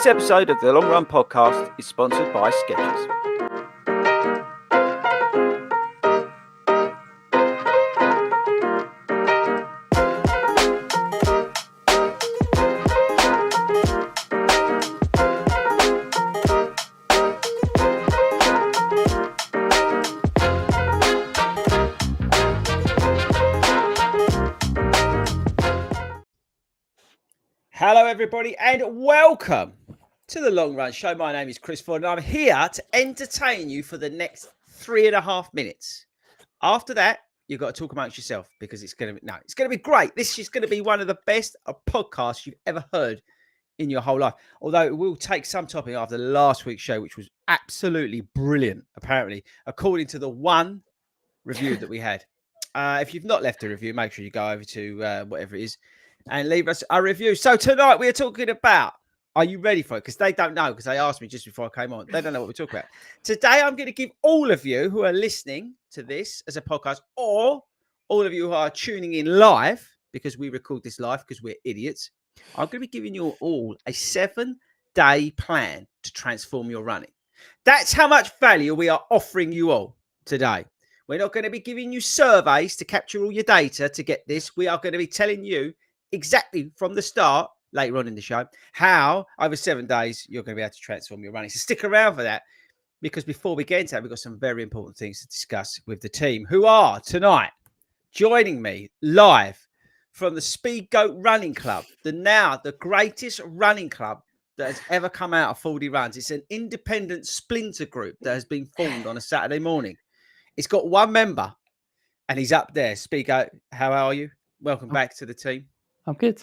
This episode of the Long Run Podcast is sponsored by Skechers. Hello everybody and welcome to the Long Run Show. My name is Chris Ford and I'm here to entertain you for the next 3.5 minutes. After that, you've got to talk amongst yourself because it's going to be great. This is going to be one of the best podcasts you've ever heard in your whole life. Although it will take some topping after last week's show, which was absolutely brilliant, apparently, according to the one review that we had. If you've not left a review, make sure you go over to whatever it is and leave us a review. So tonight we are talking about, are you ready for it? Because they don't know, because they asked me just before I came on. They don't know what we're talking about. Today I'm going to give all of you who are listening to this as a podcast, or all of you who are tuning in live, because we record this live because we're idiots, I'm going to be giving you all a 7-day plan to transform your running. That's how much value we are offering you all today. We're not going to be giving you surveys to capture all your data to get this. We are going to be telling you exactly from the start, later on in the show, how over 7 days you're going to be able to transform your running. So stick around for that, because before we get into that, we've got some very important things to discuss with the team, who are tonight joining me live from the Speed Goat Running Club, the greatest running club that has ever come out of FORDY Runs. It's an independent splinter group that has been formed on a Saturday morning. It's got one member and he's up there. Speed Goat, how are you? Welcome back to the team. I'm good.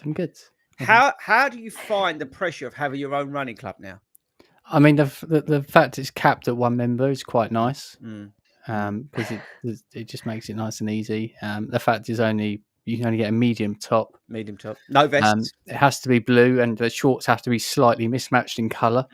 How do you find the pressure of having your own running club now? I mean, the fact it's capped at one member is quite nice, because it just makes it nice and easy. The fact is you can only get a medium top, no vests. It has to be blue, and the shorts have to be slightly mismatched in colour,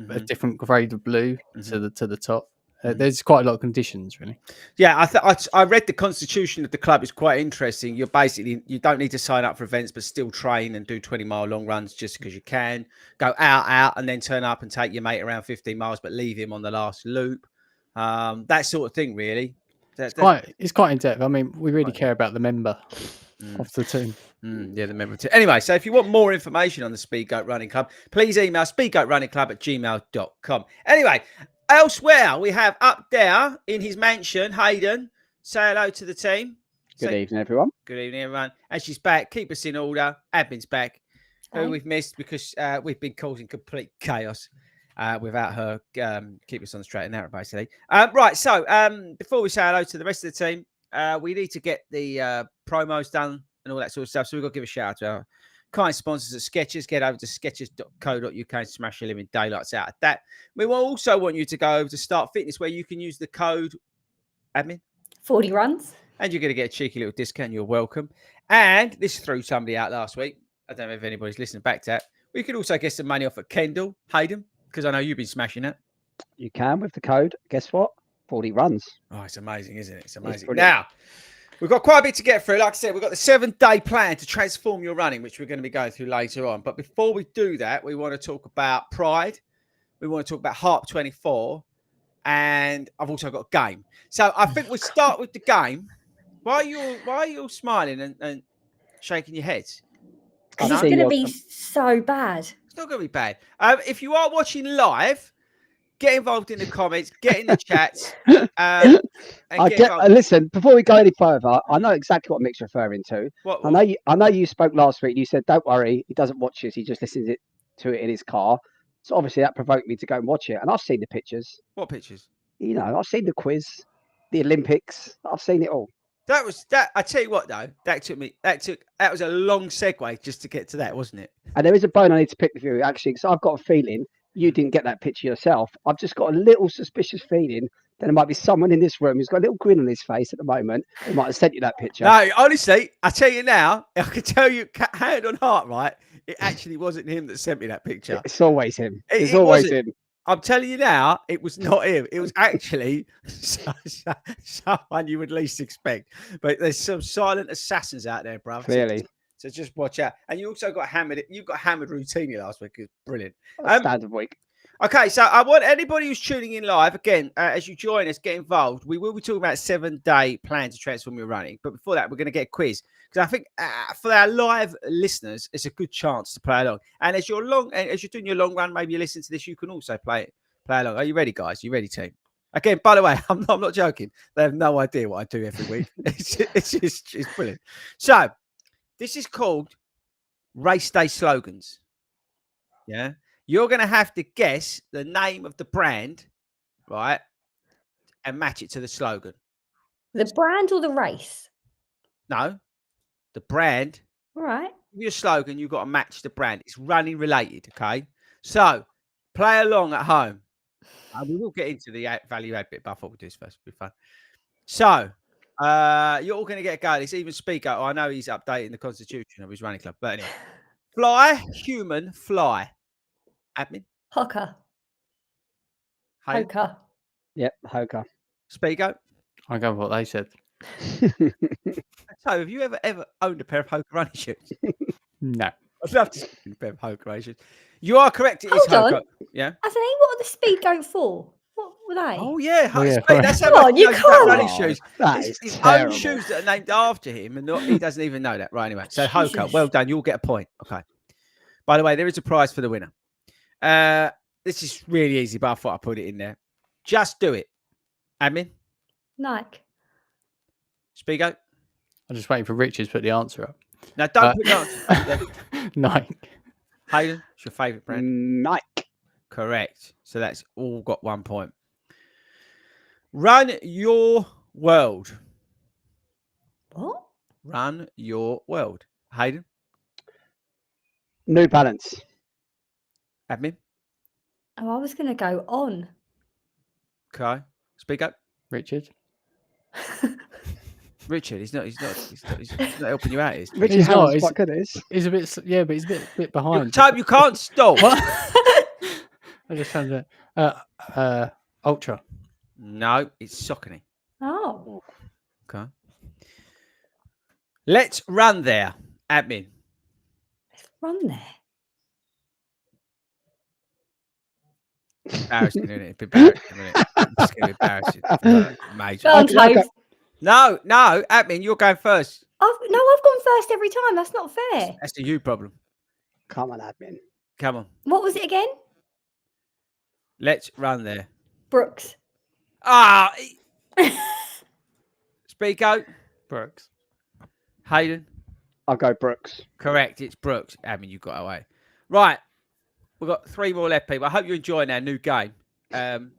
a different grade of blue to the top. There's quite a lot of conditions, really. Yeah, I read the constitution of the club. It's quite interesting. You don't need to sign up for events, but still train and do 20-mile long runs just because you can. Go out, and then turn up and take your mate around 15 miles, but leave him on the last loop. That sort of thing, really. It's quite in depth. I mean, we really care about the member of the team. Yeah, the member team. Anyway, so if you want more information on the Speed Goat Running Club, please email speedgoatrunningclub@gmail.com. Anyway. Elsewhere, we have up there in his mansion, Hayden. Say hello to the team. Good evening, everyone. Good evening, everyone. And she's back. Keep us in order. Admin's back. Who we've missed because we've been causing complete chaos without her. Keep us on the straight and narrow, basically. Right, so before we say hello to the rest of the team, we need to get the promos done and all that sort of stuff. So we've got to give a shout out to our kind sponsors at Skechers. Get over to skechers.co.uk and smash your living daylights out of that. We will also want you to go over to Start Fitness, where you can use the code admin 40 runs, and you're going to get a cheeky little discount. You're welcome. And this threw somebody out last week. I don't know if anybody's listening back to that. We could also get some money off at Kendall, Hayden, because I know you've been smashing it. You can with the code. Guess what? 40 runs. Oh, it's amazing, isn't it? It's amazing. Now, we've got quite a bit to get through. Like I said, we've got the 7-day plan to transform your running, which we're going to be going through later on. But before we do that, we want to talk about Pride. We want to talk about Harp 24. And I've also got a game. So I think we'll start with the game. Why are you all smiling and shaking your heads? because it's going to be so bad. It's not going to be bad. If you are watching live, get involved in the comments, get in the chats. Listen, before we go any further, I know exactly what Mick's referring to. I know you spoke last week. You said, "Don't worry, he doesn't watch this. He just listens to it in his car." So obviously that provoked me to go and watch it. And I've seen the pictures. What pictures? You know, I've seen the quiz, the Olympics. I've seen it all. That was that. I tell you what, though, that was a long segue just to get to that, wasn't it? And there is a bone I need to pick with you, actually, because I've got a feeling you didn't get that picture yourself. I've just got a little suspicious feeling that there might be someone in this room who's got a little grin on his face at the moment who might have sent you that picture. No, honestly, I tell you now, I can tell you, hand on heart, right? It actually wasn't him that sent me that picture. It's always him. It's always him. I'm telling you now, it was not him. It was actually someone you would least expect. But there's some silent assassins out there, bruv. Clearly. So just watch out. And you also got hammered. You got hammered routinely last week. It's brilliant. Standard week. Okay, so I want anybody who's tuning in live, again, as you join us, get involved. We will be talking about 7-day plan to transform your running. But before that, we're going to get a quiz. Because I think for our live listeners, it's a good chance to play along. And as you're doing your long run, maybe you listen to this, you can also play along. Are you ready, guys? You ready, team? Again, by the way, I'm not joking. They have no idea what I do every week. It's brilliant. So this is called Race Day Slogans. Yeah. You're going to have to guess the name of the brand, right? And match it to the slogan. The brand or the race? No, the brand. All right. Your slogan, you've got to match the brand. It's running related, okay? So play along at home. We will get into the value add bit, but I thought we'd do this first. It'll be fun. So you're all going to get a go. It's even Speaker. I know he's updating the constitution of his running club. But anyway. Fly, human, fly. Admin. Hoka. Hey. Hoka. Yep, Hoka. Speaker. I go with what they said. So, have you ever owned a pair of Hoka running shoes? No. I'd love to see a pair of Hoka running shoes. You are correct. It is Hold Hoka. on. Yeah. I said, what are the speed goat for? What were they? Oh yeah, yeah, Mate, that's how Come much on, he you knows about can't. running shoes. That is His own terrible. shoes that are named after him, and he doesn't even know that. Right, anyway. So Hoka, Jesus. well done. You'll get a point. Okay. By the way, there is a prize for the winner. This is really easy, but I thought I'd put it in there. Just do it. Admin. Nike. Spigo. I'm just waiting for Richard to put the answer up. Now, don't put that. Yeah. Nike. Hayden, what's your favourite brand? Nike. Correct. So that's all got 1 point. Run your world. What? Run your world. Hayden. New Balance. Admin. Oh, I was going to go on. Okay. Speak up. Richard. Richard, he's not helping you out. Is he? Richard He's not, Harris he's- quite good at this. He's a bit, yeah, but he's a bit behind. Time, you can't stop. What? I just found it. Ultra. No, it's Saucony. Oh. Okay. Let's run there. Admin. Let's run there. Embarrassing, isn't it? It's embarrassing, isn't it? It's going to be embarrassing. Major. Go on, Okay, okay. Toes. No, Admin, you're going first. I've gone first every time. That's not fair. That's the you problem. Come on, Admin. Come on. What was it again? Let's run there. Brooks. Ah. Speak out. Brooks. Hayden. I'll go Brooks. Correct. It's Brooks. Admin, you got away. Right. We've got 3 more left, people. I hope you're enjoying our new game. I'm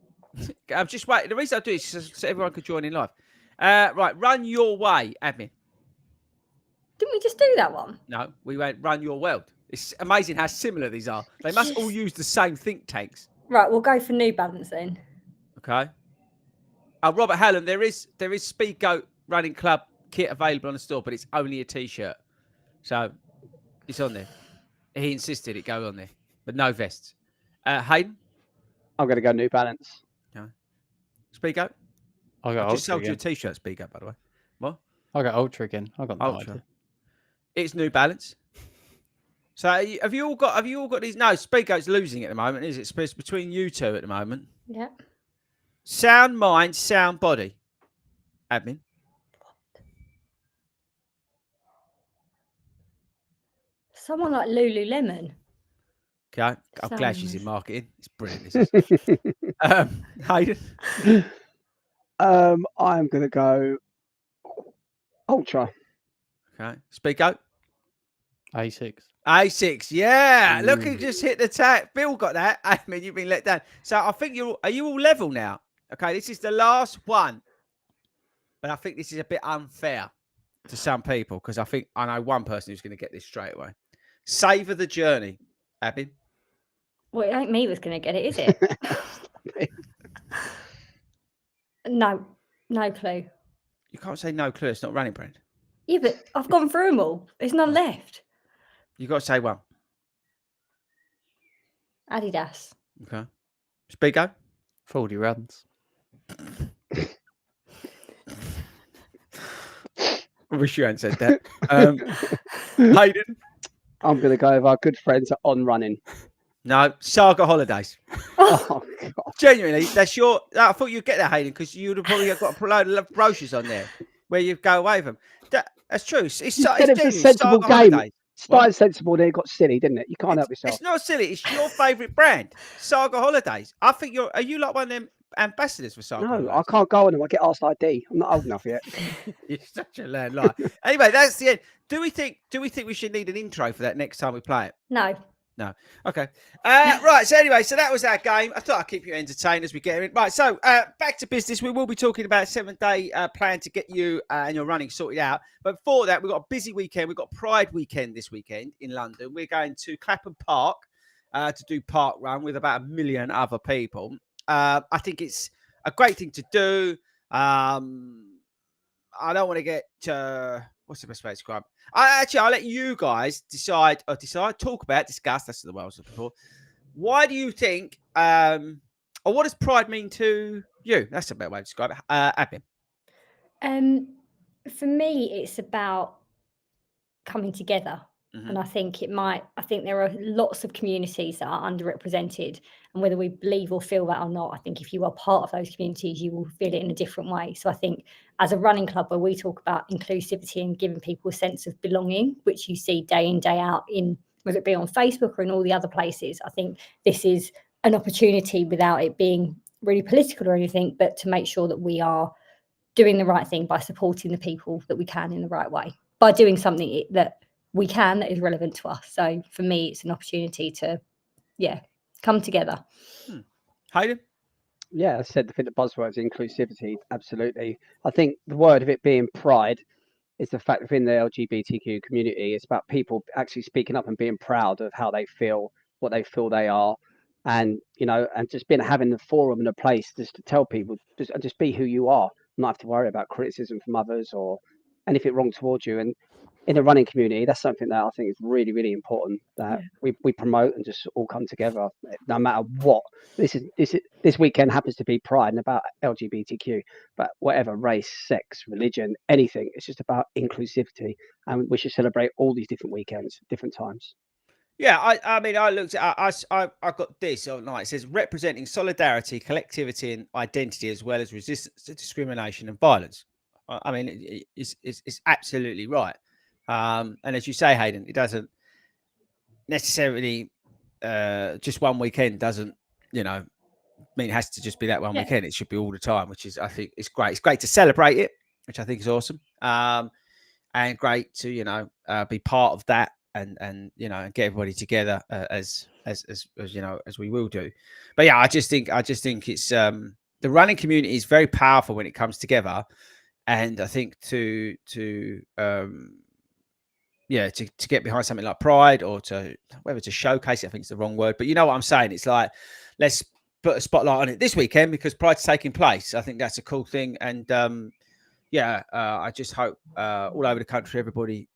just waiting. The reason I do it is so everyone could join in live. Right. Run your way, Admin. Didn't we just do that one? No, we went run your world. It's amazing how similar these are. They must all use the same think tanks. Right, we'll go for New Balance then. Okay. Robert Hallam, there is Speed Goat Running Club kit available on the store, but it's only a t-shirt. So it's on there. He insisted it go on there, but no vests. Hayden? I'm going to go New Balance. No. Speed Goat? I got I just Ultra sold you a again. t-shirt, Speed Goat, by the way. What? I got Ultra again. I got Ultra. Ultra. It's New Balance. So have you all got these? No, Speed Goat's losing at the moment, is it? It's between you two at the moment. Yeah. Sound mind, sound body. Admin. Someone like Lululemon. Okay. I'm glad Sound she's in mind. marketing. It's brilliant. This is. Hayden. I'm going to go Ultra. Okay. Speak out. A6. A6. Yeah. Look who Ooh. just hit the tag. Bill got that. I mean, you've been let down. So I think are you all level now? Okay. This is the last one. But I think this is a bit unfair to some people because I know one person who's going to get this straight away. Savor the journey. Abby. Well, it ain't me was going to get it, is it? No clue. You can't say no clue. It's not running brand. Yeah, but I've gone through them all. There's none left. You got to say one. Adidas. Okay. Speak up. FORDY runs. I wish you hadn't said that. Hayden? I'm going to go with our good friends at On Running. No, Saga Holidays. Oh, God. Genuinely, that's your. I thought you'd get that, Hayden, because you would have probably got a load of brochures on there where you go away with them. That's true. It's You said it was a genuine. sensible Saga game. Holidays. Started sensible, then it got silly, didn't it? You can't help yourself. It's not silly. It's your favourite brand, Saga Holidays. I think are you like one of them ambassadors for Saga Holidays? No, I can't go on them. I get asked ID. I'm not old enough yet. You're such a landline. Anyway, that's the end. Do we think we should need an intro for that next time we play it? No. No. Okay. Right. So anyway, so that was our game. I thought I'd keep you entertained as we get in. Right. So back to business. We will be talking about a 7-day plan to get you and your running sorted out. But before that, we've got a busy weekend. We've got Pride weekend this weekend in London. We're going to Clapham Park to do Park Run with about 1 million other people. I think it's a great thing to do. I don't want to get what's the best way to describe it? I'll let you guys discuss. That's the word I was looking for. Why do you think, or what does Pride mean to you? That's a better way to describe it. Abby. For me, it's about coming together. Mm-hmm. And I think there are lots of communities that are underrepresented, and whether we believe or feel that or not, I think if you are part of those communities, you will feel it in a different way. So I think as a running club where we talk about inclusivity and giving people a sense of belonging, which you see day in, day out in, whether it be on Facebook or in all the other places, I think this is an opportunity without it being really political or anything, but to make sure that we are doing the right thing by supporting the people that we can in the right way, by doing something that we can that is relevant to us. So for me, it's an opportunity to, come together. Hayden? Yeah, I said the buzzword is inclusivity. Absolutely. I think the word of it being pride is the fact within the LGBTQ community, it's about people actually speaking up and being proud of how they feel, what they feel they are. And, and just having the forum and a place just to tell people, just be who you are, not have to worry about criticism from others or anything wrong towards you. And in the running community, that's something that I think is really, really important that we promote and just all come together, no matter what. This weekend happens to be Pride and about LGBTQ, but whatever race, sex, religion, anything, it's just about inclusivity, and we should celebrate all these different weekends, different times. Yeah, I mean, I looked at, I got this online. It says representing solidarity, collectivity, and identity, as well as resistance to discrimination and violence. I mean, it's absolutely right. And as you say, Hayden, it doesn't necessarily just one weekend doesn't, mean it has to just be that one weekend. It should be all the time, which is, I think, it's great. It's great to celebrate it, which I think is awesome. And great to, be part of that and get everybody together as we will do. But yeah, I just think it's the running community is very powerful when it comes together. And I think to get behind something like Pride or whether to showcase it, I think it's the wrong word, but you know what I'm saying? It's like, let's put a spotlight on it this weekend because Pride's taking place. I think that's a cool thing. And I just hope all over the country, everybody,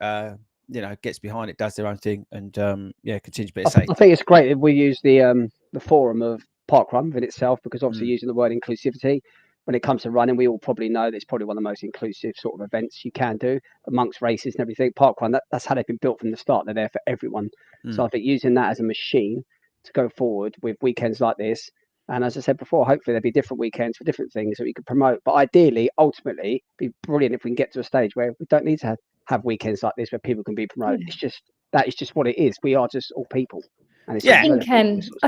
gets behind it, does their own thing and continues to be safe. I think it's great if we use the forum of Parkrun within itself, because obviously using the word inclusivity, when it comes to running, we all probably know that it's probably one of the most inclusive sort of events you can do amongst races and everything. Parkrun, that's how they've been built from the start. They're there for everyone. So I think using that as a machine to go forward with weekends like this, and as I said before, hopefully there'll be different weekends for different things that we could promote. But ideally, ultimately, it'd be brilliant if we can get to a stage where we don't need to have weekends like this where people can be promoted. That is just what it is. We are just all people. I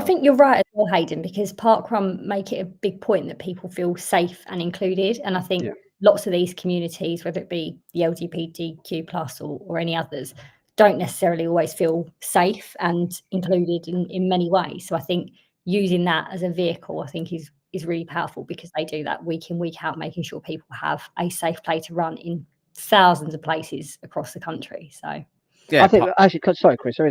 think you're right as well, Hayden, because Parkrun make it a big point that people feel safe and included. And I think lots of these communities, whether it be the LGBTQ plus or any others, don't necessarily always feel safe and included in many ways. So I think using that as a vehicle, I think is really powerful, because they do that week in, week out, making sure people have a safe place to run in thousands of places across the country. So I think actually, sorry, Chris. I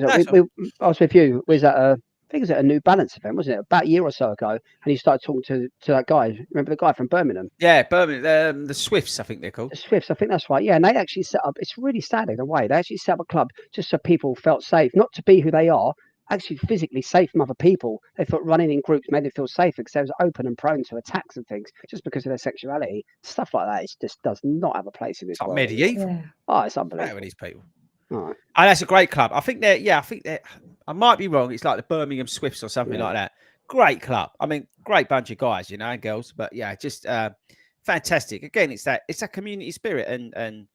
was with you. Was at I think it was at a New Balance event, wasn't it? About a year or so ago, and you started talking to that guy. Remember the guy from Birmingham? Yeah, Birmingham. The Swifts, I think they're called. The Swifts, I think that's right. Yeah, and they actually set up. It's really sad in a way. They actually set up a club just so people felt safe, not to be who they are, actually physically safe from other people. They thought running in groups made them feel safer because they was open and prone to attacks and things just because of their sexuality. Stuff like that just does not have a place in this world. Medieval. Oh, it's unbelievable. With these people. Right. And that's a great club. I think they're. I might be wrong. It's like the Birmingham Swifts or something like that. Great club. I mean, great bunch of guys, and girls. But yeah, just fantastic. Again, it's that community spirit and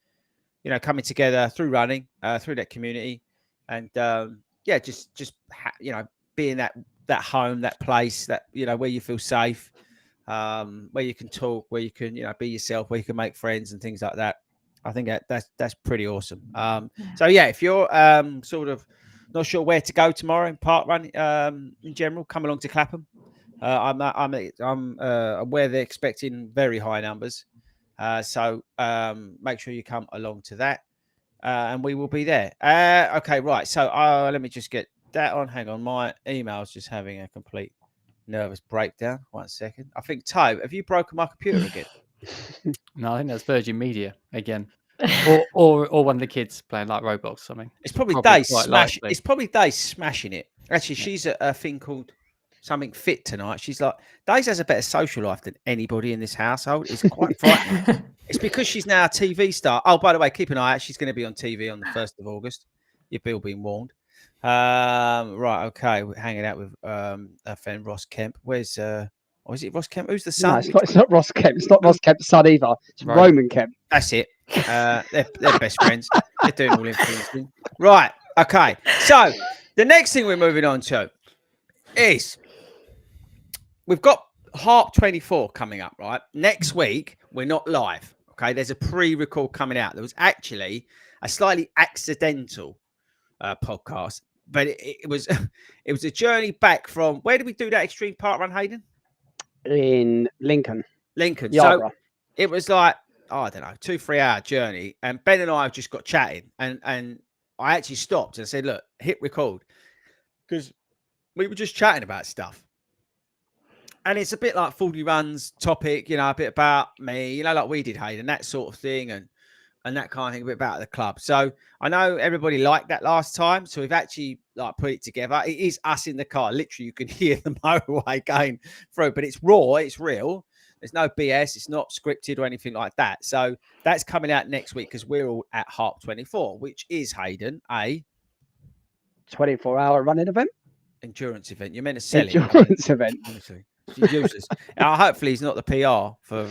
coming together through running, through that community, and just being that home, that place, that where you feel safe, where you can talk, where you can be yourself, where you can make friends and things like that. I think that's pretty awesome. So yeah, if you're sort of not sure where to go tomorrow in park run in general, come along to Clapham. I'm aware they're expecting very high numbers, so make sure you come along to that, and we will be there. Okay, right. So let me just get that on. Hang on, my email's just having a complete nervous breakdown. 1 second. I think have you broken my computer again? No, I think that's Virgin Media again, or one of the kids playing like Roblox or something. It's probably Day smashing. It's probably Day smashing it. Actually, she's at a thing called something fit tonight. She's like, Days has a better social life than anybody in this household. It's quite frightening. It's because she's now a TV star. Oh, by the way, keep an eye out. She's going to be on TV on the 1st of August. You've all been warned. Right, okay. We're hanging out with our friend Ross Kemp. Where's is it Ross Kemp? Who's the son? No, it's not Ross Kemp. It's not Ross Kemp's son either. It's Roman Kemp. That's it. They're best friends. They're doing all influencing. Right. Okay. So the next thing we're moving on to is we've got Harp 24 coming up, right? Next week, we're not live. Okay. There's a pre-record coming out. There was actually a slightly accidental podcast, but it was a journey back from where did we do that extreme park run, Hayden? In Lincoln. So it was like, I don't know, 2-3 hour journey. And Ben and I have just got chatting. And I actually stopped and said, look, hit record. Because we were just chatting about stuff. And it's a bit like FORDY Run's topic, a bit about me, like we did, Hayden, that sort of thing. And that kind of thing, a bit about the club. So I know everybody liked that last time. So we've actually put it together. It is us in the car. Literally, you can hear the motorway going through, but it's raw. It's real. There's no BS. It's not scripted or anything like that. So that's coming out next week because we're all at Harp 24, which is, Hayden, a 24-hour running event. Endurance event. You're meant to sell endurance event. Honestly. She's useless. Hopefully he's not the PR for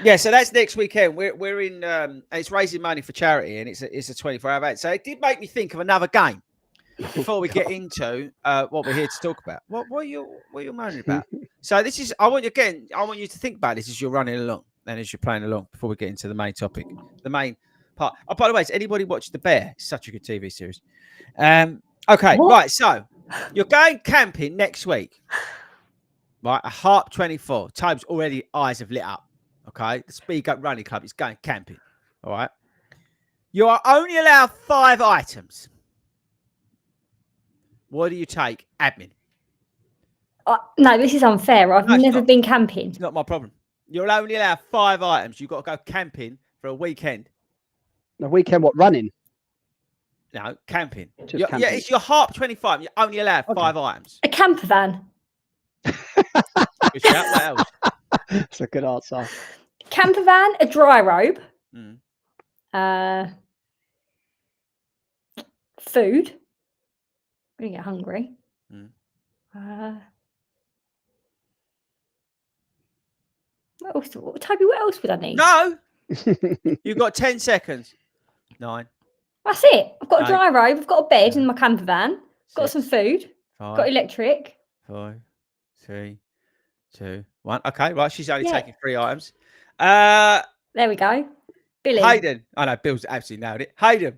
so that's next weekend. We're in it's raising money for charity and it's a 24-hour event. So it did make me think of another game before we get into what we're here to talk about. What are you moaning about? So this is I want you to think about this as you're running along and as you're playing along before we get into the main topic, the main part. Oh, by the way, has anybody watched The Bear? It's such a good TV series. Okay, what? Right, so you're going camping next week. Right, a Harp 24. Tobe's already eyes have lit up. Okay, the Speed Up Running Club is going camping. All right. You are only allowed 5 items. What do you take? Admin. No, this is unfair. I've never been camping. It's not my problem. You're only allowed 5 items. You've got to go camping for a weekend. A weekend what, running? No, camping. Camping. Yeah, it's your Harp 25. You're only allowed 5 items. A camper van. Good shout. What else? That's a good answer. Camper van, a dry robe. Food. I'm going to get hungry. What else? Toby, what else would I need? No. You've got 10 seconds. 9. That's it. I've got a dry robe. I've got a bed in my camper van. Got some food. 5, got electric. 5, 3, 2, 1. Okay, right. She's only taking 3 items. There we go. Billy. Hayden. I know Bill's absolutely nailed it. Hayden.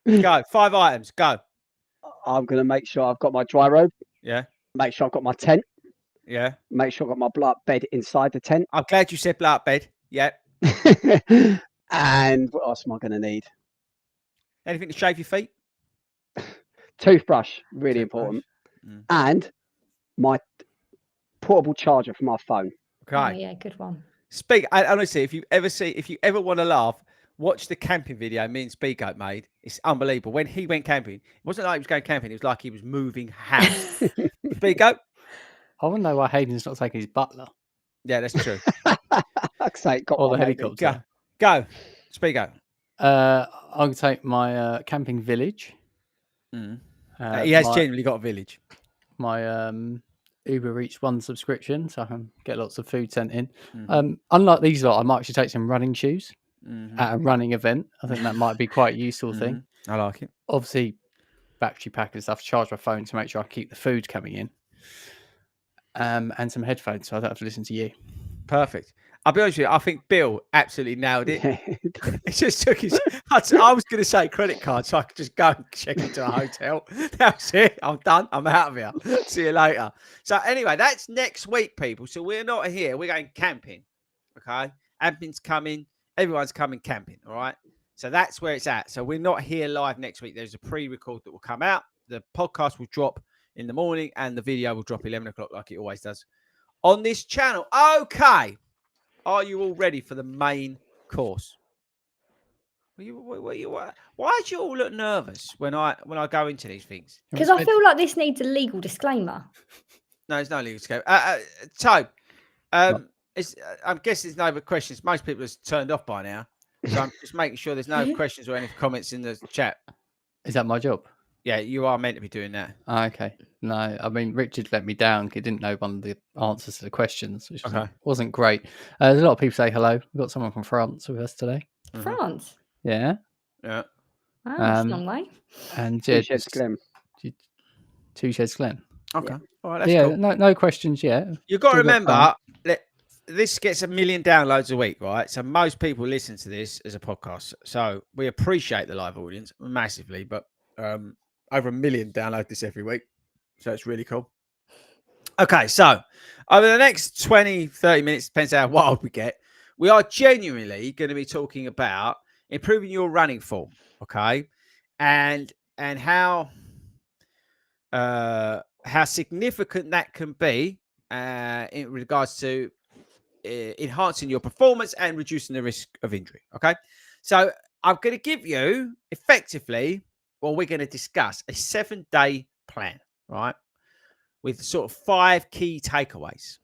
Go. 5 items. Go. I'm going to make sure I've got my dry robe. Yeah. Make sure I've got my tent. Yeah. Make sure I've got my blow-up bed inside the tent. I'm glad you said blow-up bed. Yeah. And what else am I going to need? Anything to shave your feet? Toothbrush. Really important. And my portable charger for my phone. Okay. Oh, yeah, good one. Honestly, if you ever want to laugh, watch the camping video me and Speedgoat made. It's unbelievable. When he went camping, it wasn't like he was going camping. It was like he was moving house. Speedgoat? I want to know why Hayden's not taking his butler. Yeah, that's true. Like I say, got or the helicopter. Go. Speedgoat. I'm going to take my camping village. He has genuinely got a village. My Uber Eats One subscription, so I can get lots of food sent in. Unlike these lot, I might actually take some running shoes at a running event. I think that might be quite a useful thing. I like it. Obviously, battery pack and stuff. Charge my phone to make sure I keep the food coming in. And some headphones, so I don't have to listen to you. Perfect. I'll be honest with you, I think Bill absolutely nailed it. It just took his. I was going to say credit card, so I could just go and check into a hotel. That's it. I'm done. I'm out of here. See you later. So anyway, that's next week, people. So we're not here. We're going camping. Okay. Admin's coming. Everyone's coming camping. All right. So that's where it's at. So we're not here live next week. There's a pre-record that will come out. The podcast will drop in the morning, and the video will drop 11 o'clock like it always does on this channel. Okay. Are you all ready for the main course? Why do you all look nervous when I go into these things? Because I feel like this needs a legal disclaimer. No, it's no legal disclaimer. So, I'm guessing there's no other questions. Most people have turned off by now. So I'm just making sure there's no questions or any comments in the chat. Is that my job? Yeah, you are meant to be doing that. Oh, okay. No, I mean, Richard let me down. He didn't know one of the answers to the questions, which wasn't great. There's a lot of people say hello. We've got someone from France with us today. France? Yeah. Yeah. Oh, that's a long way. And Two Sheds Glen. Two Sheds Glen. Okay. All right, that's cool. No questions yet. You've got to remember, this gets 1 million downloads a week, right? So most people listen to this as a podcast. So we appreciate the live audience massively, but over 1 million download this every week. So it's really cool. Okay, so over the next 20, 30 minutes, depends how wild we get, we are genuinely going to be talking about improving your running form, okay? And how significant that can be in regards to enhancing your performance and reducing the risk of injury, okay? So I'm going to give you effectively, we're going to discuss a 7-day plan, right? With sort of 5 key takeaways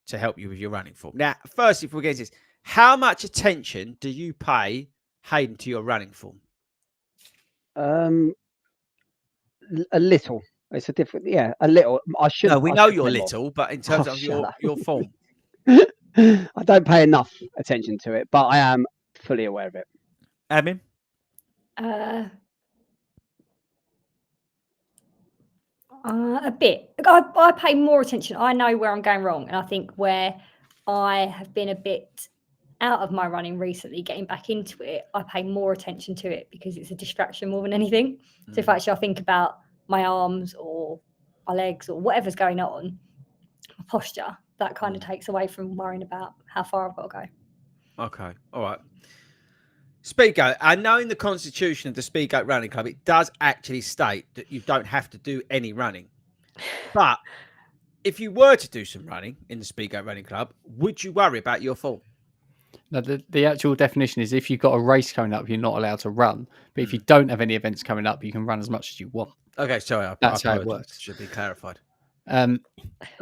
to help you with your running form. Now, first, if we get into this, how much attention do you pay, Hayden, to your running form? A little. It's a different, a little. I should. No, we know you're little, but in terms of your form, I don't pay enough attention to it, but I am fully aware of it. Admin? A bit. I pay more attention. I know where I'm going wrong, and I think where I have been a bit out of my running recently, getting back into it, I pay more attention to it because it's a distraction more than anything. So if actually I think about my arms or my legs or whatever's going on, my posture, that kind of takes away from worrying about how far I've got to go. Okay. All right. Speedgoat. I know in the constitution of the Speedgoat Running Club, it does actually state that you don't have to do any running. But if you were to do some running in the Speedgoat Running Club, would you worry about your form? No, the actual definition is if you've got a race coming up, you're not allowed to run. But if you don't have any events coming up, you can run as much as you want. Okay, sorry. That's how it works. Should be clarified. Funny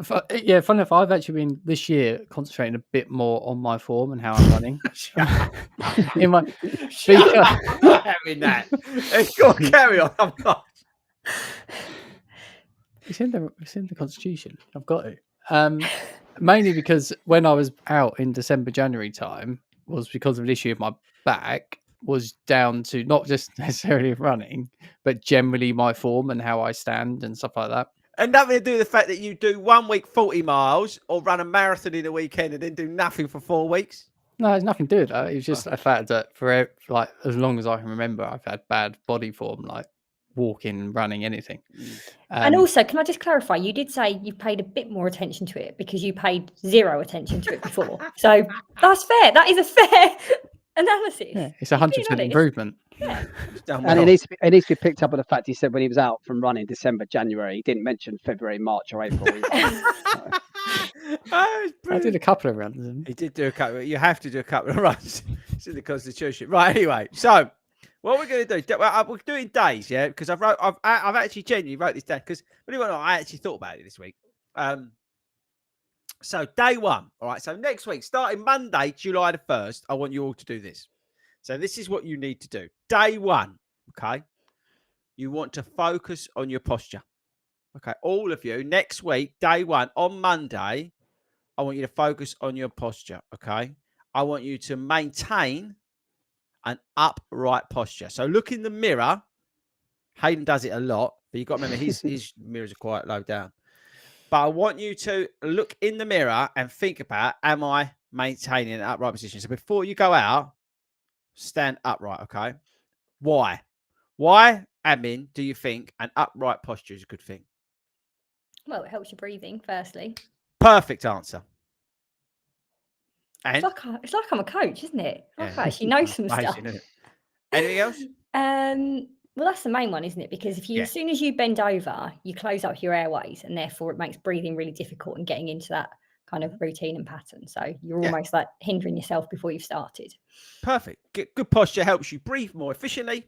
enough, I've actually been this year concentrating a bit more on my form and how I'm running. In my having that. Go on, carry on. I'm not. It's in the constitution. I've got it. Mainly because when I was out in December, January time, was because of an issue with my back, was down to not just necessarily running, but generally my form and how I stand and stuff like that. And nothing to do with the fact that you do 1 week 40 miles or run a marathon in a weekend and then do nothing for 4 weeks? No, it's nothing to do with that. It's just a fact that for like as long as I can remember, I've had bad body form, like walking, running, anything. And also, can I just clarify? You did say you paid a bit more attention to it because you paid 0 attention to it before. So that's fair. That is a fair analysis. Yeah, it's 100% improvement. Yeah. And it needs to be picked up on the fact he said when he was out from running December, January, he didn't mention February, March, or April. I did a couple of runs. He did do a couple. You have to do a couple of runs. It's in the constitution, right? Anyway, so what we're going to do? We're doing days, yeah, because I've actually genuinely wrote this down because believe it or not, I actually thought about it this week. So day 1, all right. So next week, starting Monday, July the 1st, I want you all to do this. So this is what you need to do. Day one, okay? You want to focus on your posture. Okay, all of you, next week, day one, on Monday, I want you to focus on your posture, okay? I want you to maintain an upright posture. So look in the mirror. Hayden does it a lot, but you've got to remember his mirrors are quite low down. But I want you to look in the mirror and think about, am I maintaining an upright position? So before you go out, stand upright, okay? Why? Why, admin, do you think an upright posture is a good thing? Well, it helps your breathing, firstly. Perfect answer. And it's like I'm a coach, isn't it? I actually know some stuff. Anything else? Well, that's the main one, isn't it? Because if you, as soon as you bend over, you close up your airways, and therefore it makes breathing really difficult and getting into that kind of routine and pattern. So you're almost like hindering yourself before you've started. Perfect. Good posture helps you breathe more efficiently,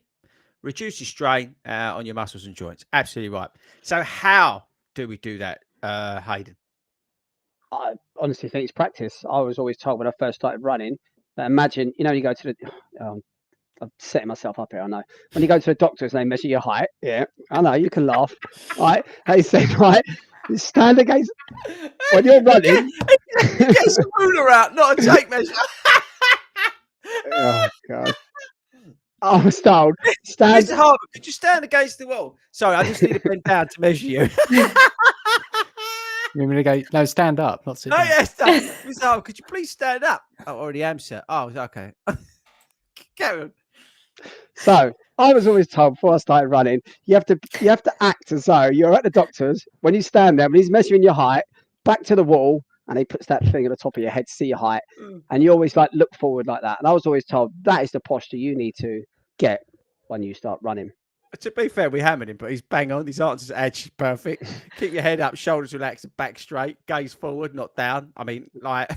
reduces strain on your muscles and joints. Absolutely right. So how do we do that, Hayden? I honestly think it's practice. I was always told when I first started running that imagine, you go to the... I'm setting myself up here, I know. When you go to the doctors and they measure your height, I know, you can laugh. Right? They say, right, stand against... When you're running... Get some ruler out, not a tape measure. Oh, God. I was told, stand... Mr. Harvard, could you stand against the wall? Sorry, I just need to bend down to measure you. You want me to go? No, stand up, not sit down. Yes, Mr. Harvard, could you please stand up? I already am, sir. Oh, okay. Carry on. So I was always told before I started running, you have to act as though you're at the doctor's. When you stand there, when he's measuring your height, back to the wall, and he puts that thing at the top of your head to see your height, and you always like look forward like that. And I was always told that is the posture you need to get when you start running. To be fair, we hammered him, but he's bang on. His answers are actually perfect. Keep your head up, shoulders relaxed, and back straight. Gaze forward, not down. I mean, like,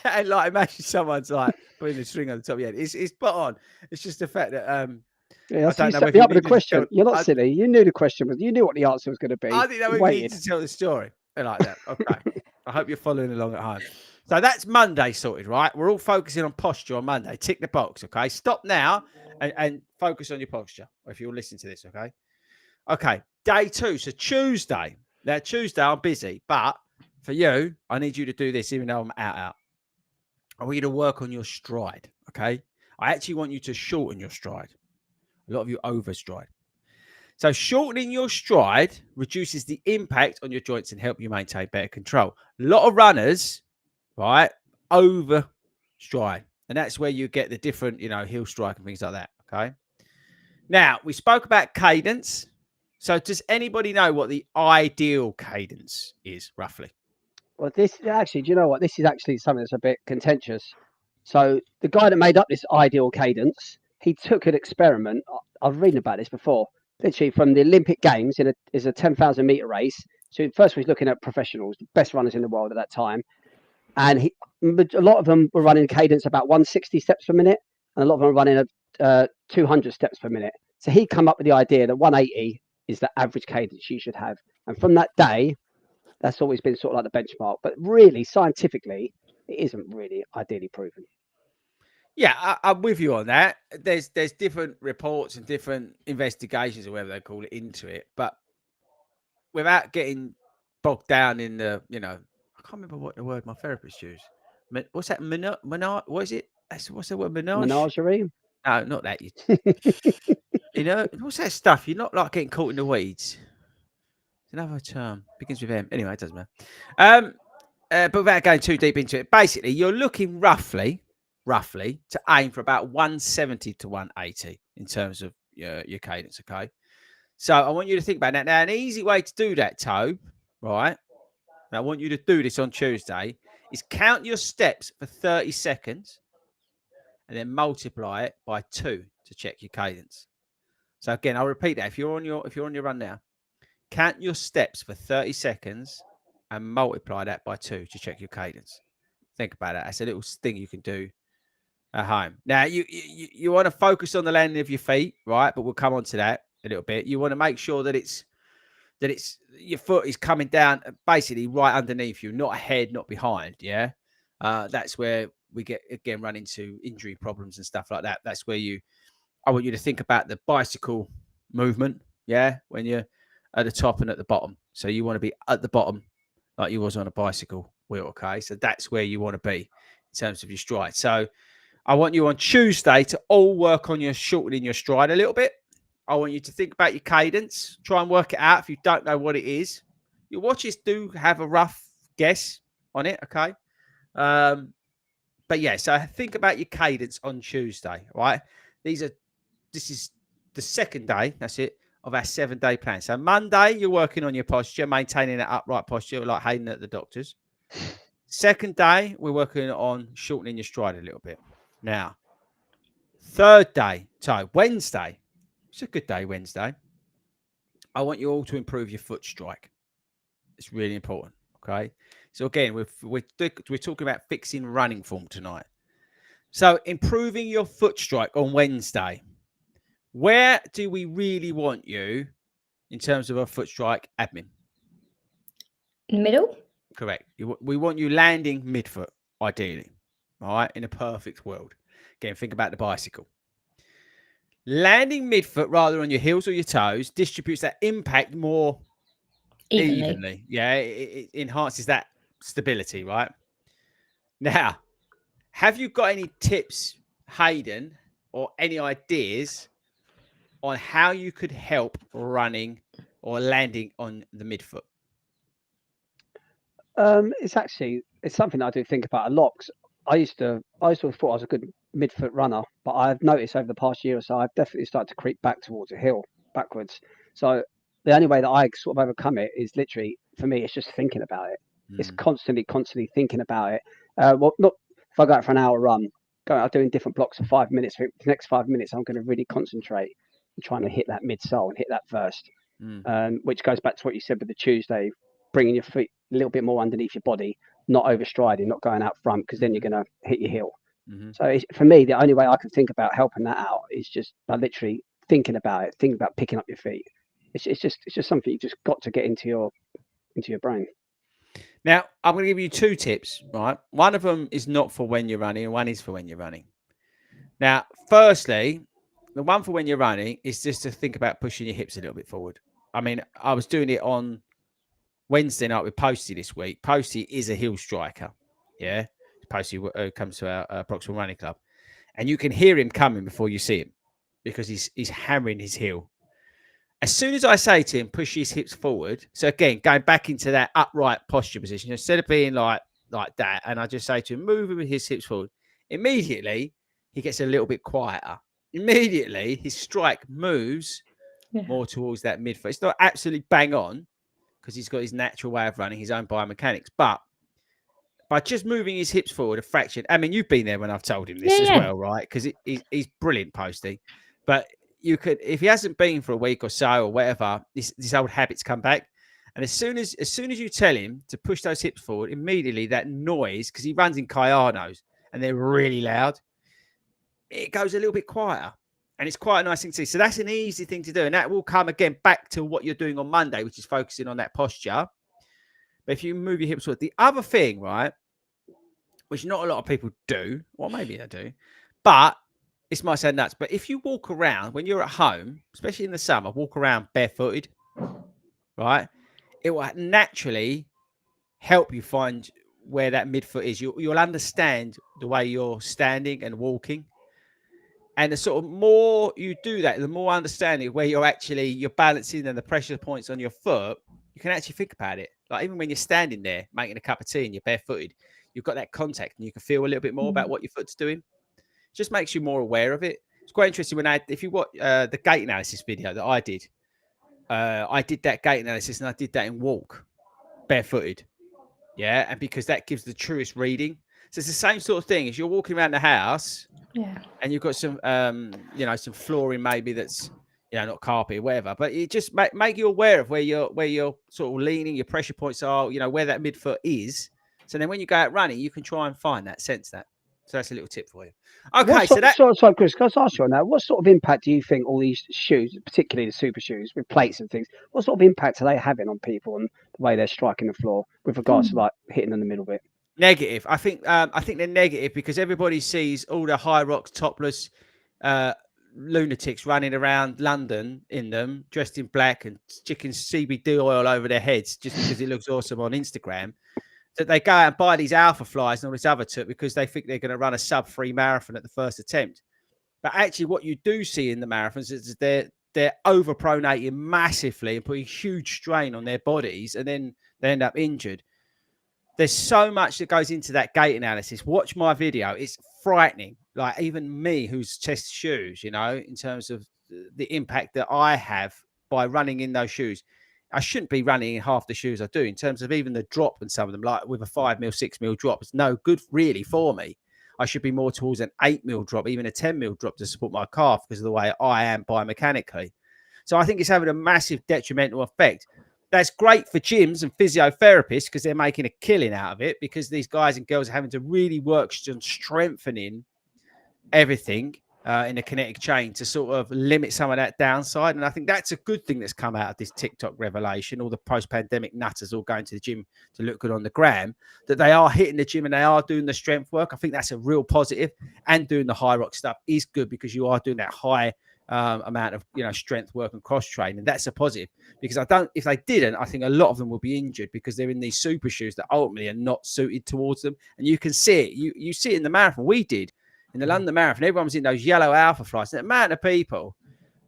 and like imagine someone's like putting a string on the top of your head. It's spot on. It's just the fact that I don't know. You set me up with a question. You're not silly. You knew the question was. You knew what the answer was going to be. I didn't know if you need to tell the story like that. Okay. I hope you're following along at home. So that's Monday sorted, right? We're all focusing on posture on Monday. Tick the box, okay? Stop now and focus on your posture if you're listening to this, okay? Okay, day 2. So Tuesday. Now, Tuesday, I'm busy, but for you, I need you to do this even though I'm out. I want you to work on your stride, okay? I actually want you to shorten your stride. A lot of you overstride. So shortening your stride reduces the impact on your joints and help you maintain better control. A lot of runners, right, overstride. And that's where you get the different, heel strike and things like that, okay? Now, we spoke about cadence. So does anybody know what the ideal cadence is, roughly? Well, this actually, do you know what? This is actually something that's a bit contentious. So the guy that made up this ideal cadence, he took an experiment. I've read about this before. Literally from the Olympic Games is a 10,000 meter race. So first we're looking at professionals, the best runners in the world at that time. And a lot of them were running cadence about 160 steps per minute. And a lot of them were running 200 steps per minute. So he come up with the idea that 180 is the average cadence you should have. And from that day, that's always been sort of like the benchmark. But really, scientifically, it isn't really ideally proven. Yeah, I'm with you on that. There's different reports and different investigations or whatever they call it into it. But without getting bogged down in the, I can't remember what the word my therapist used. What's that? What is it? What's the word? Menagerie? No, not that. What's that stuff? You're not like getting caught in the weeds. It's another term. Begins with M. Anyway, it doesn't matter. But without going too deep into it, basically, you're looking roughly to aim for about 170 to 180 in terms of your cadence, okay? So I want you to think about that. Now, an easy way to do that, Tobe, right? And I want you to do this on Tuesday, is count your steps for 30 seconds and then multiply it by 2 to check your cadence. So again, I'll repeat that. If you're on your run now, count your steps for 30 seconds and multiply that by 2 to check your cadence. Think about it. That's a little thing you can do at home. Now, you want to focus on the landing of your feet, right? But we'll come on to that a little bit. You want to make sure that it's your foot is coming down basically right underneath you, not ahead, not behind. Yeah, that's where we get again run into injury problems and stuff like that. That's where I want you to think about the bicycle movement, yeah, when you're at the top and at the bottom. So you want to be at the bottom like you was on a bicycle wheel, okay? So that's where you want to be in terms of your stride. So I want you on Tuesday to all work on your shortening your stride a little bit. I want you to think about your cadence. Try and work it out if you don't know what it is. Your watches do have a rough guess on it, okay? But yeah, so think about your cadence on Tuesday, right? This is the second day, that's it, of our 7-day plan. So Monday, you're working on your posture, maintaining that upright posture, like Hayden at the doctor's. Second day, we're working on shortening your stride a little bit. Now, third day, so Wednesday, it's a good day, Wednesday. I want you all to improve your foot strike. It's really important, okay? So again, we're talking about fixing running form tonight. So improving your foot strike on Wednesday. Where do we really want you in terms of a foot strike admin? In the middle? Correct. We want you landing midfoot, ideally. All right, in a perfect world. Again, think about the bicycle. Landing midfoot rather on your heels or your toes distributes that impact more evenly. Yeah, it enhances that stability, right? Now, have you got any tips, Hayden, or any ideas on how you could help running or landing on the midfoot? It's something I do think about a lot. 'Cause I used to have thought I was a good midfoot runner, but I've noticed over the past year or so, I've definitely started to creep back towards a hill, backwards. So the only way that I sort of overcome it is literally, for me, it's just thinking about it. It's constantly thinking about it. Well, not if I go out for an hour run, going out doing different blocks of 5 minutes. For the next 5 minutes, I'm going to really concentrate on trying to hit that midsole and hit that first. Which goes back to what you said with the Tuesday, bringing your feet a little bit more underneath your body, not overstriding, not going out front, because then you're going to hit your heel. So for me, the only way I can think about helping that out is just by literally thinking about it, thinking about picking up your feet. It's just something you just got to get into your brain. Now, I'm going to give you 2 tips, right? One of them is not for when you're running, and one is for when you're running. Now, firstly, the one for when you're running is just to think about pushing your hips a little bit forward. I mean, I was doing it on Wednesday night with Posty this week. Posty is a heel striker. Yeah. Posty comes to our Proximal Running Club. And you can hear him coming before you see him because he's hammering his heel. As soon as I say to him, push his hips forward. So again, going back into that upright posture position, instead of being like that, and I just say to him, move with his hips forward. Immediately, he gets a little bit quieter. Immediately, his strike moves more towards that midfoot. It's not absolutely bang on because he's got his natural way of running, his own biomechanics. But by just moving his hips forward a fraction, I mean, you've been there when I've told him this as well, right? Because he's brilliant, Posty. But you could, if he hasn't been for a week or so or whatever, these old habits come back. And as soon as you tell him to push those hips forward, immediately that noise, because he runs in Kayanos and they're really loud, it goes a little bit quieter. And it's quite a nice thing to see. So that's an easy thing to do. And that will come again back to what you're doing on Monday, which is focusing on that posture. But if you move your hips forward, the other thing, right, which not a lot of people do, well, maybe they do, but this might sound nuts, but if you walk around when you're at home, especially in the summer, walk around barefooted, right, it will naturally help you find where that midfoot is. You'll understand the way you're standing and walking. And the sort of more you do that, the more understanding where you're balancing and the pressure points on your foot, you can actually think about it. Like even when you're standing there making a cup of tea and you're barefooted, you've got that contact and you can feel a little bit more about what your foot's doing. It just makes you more aware of it. It's quite interesting if you watch the gait analysis video that I did that gait analysis and I did that in walk, barefooted. Yeah. And because that gives the truest reading. So it's the same sort of thing as you're walking around the house. Yeah. And you've got some, some flooring maybe that's, not carpet or whatever, but it just make you aware of where you're sort of leaning, your pressure points are, where that midfoot is. So then when you go out running, you can try and find that, sense that. So that's a little tip for you. Okay. Sorry, Chris, can I ask you on that? What sort of impact do you think all these shoes, particularly the super shoes with plates and things, what sort of impact are they having on people and the way they're striking the floor with regards to like hitting in the middle bit? Negative. I think they're negative because everybody sees all the high rocks topless lunatics running around London in them, dressed in black and sticking CBD oil over their heads just because it looks awesome on Instagram. That they go out and buy these alpha flies and all this other tuck because they think they're going to run a sub-3 marathon at the first attempt. But actually, what you do see in the marathons is they're overpronating massively and putting huge strain on their bodies, and then they end up injured. There's so much that goes into that gait analysis. Watch my video. It's frightening. Like even me, who's tested shoes, you know, in terms of the impact that I have by running in those shoes. I shouldn't be running in half the shoes I do in terms of even the drop and some of them, like with a 5mm, 6mm drop. It's no good really for me. I should be more towards an 8mm drop, even a 10mm drop to support my calf because of the way I am biomechanically. So I think it's having a massive detrimental effect. That's great for gyms and physiotherapists because they're making a killing out of it because these guys and girls are having to really work on strengthening everything in the kinetic chain to sort of limit some of that downside. And I think that's a good thing that's come out of this TikTok revelation, all the post-pandemic nutters all going to the gym to look good on the gram, that they are hitting the gym and they are doing the strength work. I think that's a real positive, and doing the high rock stuff is good because you are doing that high amount of, you know, strength work and cross training. That's a positive because if they didn't, I think a lot of them will be injured because they're in these super shoes that ultimately are not suited towards them. And you can see it. You see it in the marathon. We did in the London Marathon. Everyone was in those yellow alpha flights. The amount of people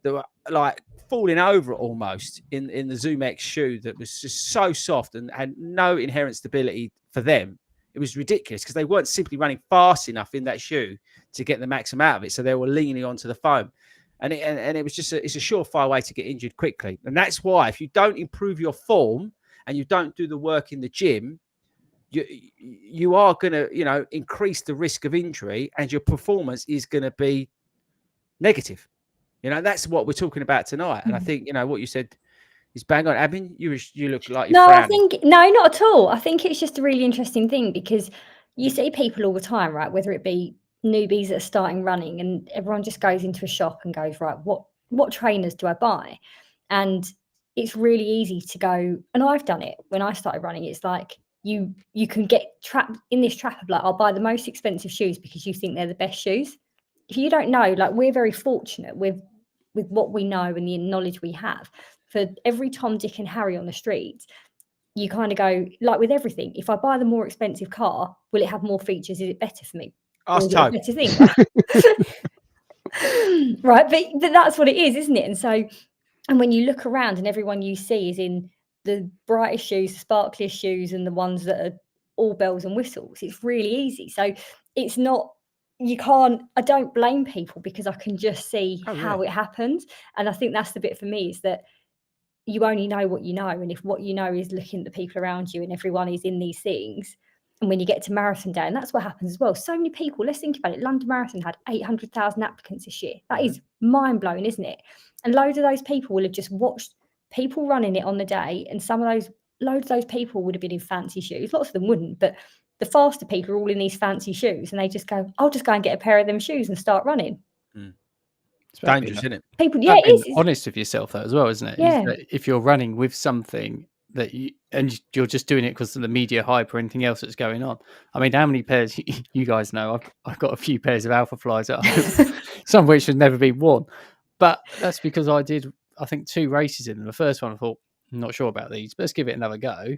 that were like falling over almost in the Zoom X shoe that was just so soft and had no inherent stability for them. It was ridiculous because they weren't simply running fast enough in that shoe to get the maximum out of it. So they were leaning onto the foam. And it was just it's a surefire way to get injured quickly. And that's why if you don't improve your form and you don't do the work in the gym, you are going to, you know, increase the risk of injury and your performance is going to be negative. You know, that's what we're talking about tonight. And I think, you know, what you said is bang on. I mean, you look like you're frowning. No, not at all. I think it's just a really interesting thing because you see people all the time, right? Whether it be newbies that are starting running, and everyone just goes into a shop and goes, right, what trainers do I buy? And it's really easy to go, and I've done it when I started running. It's like you can get trapped in this trap of like, I'll buy the most expensive shoes because you think they're the best shoes. If you don't know, like, we're very fortunate with what we know and the knowledge we have. For every Tom, Dick and Harry on the street, you kind of go, like with everything, if I buy the more expensive car, will it have more features? Is it better for me? Ask Tom. Better thing, right? But that's what it is, isn't it? And so, and when you look around and everyone you see is in the brightest shoes, the sparkliest shoes, and the ones that are all bells and whistles, it's really easy. So it's not, I don't blame people because I can just see how it happens. And I think that's the bit for me, is that you only know what you know. And if what you know is looking at the people around you and everyone is in these things, and when you get to marathon day, and that's what happens as well. So many people, let's think about it. London Marathon had 800,000 applicants this year. That is mind-blowing, isn't it? And loads of those people will have just watched people running it on the day. And loads of those people would have been in fancy shoes. Lots of them wouldn't, but the faster people are all in these fancy shoes, and they just go, I'll just go and get a pair of them shoes and start running. It's dangerous, isn't it? People, yeah, it's honest with yourself though as well, isn't it? Yeah. If you're running with something that you're just doing it because of the media hype or anything else that's going on. I mean, how many pairs you guys know? I've got a few pairs of Alpha Flies at home, some of which have never been worn. But that's because I did, I think, 2 races in them. The first one I thought, I'm not sure about these, but let's give it another go.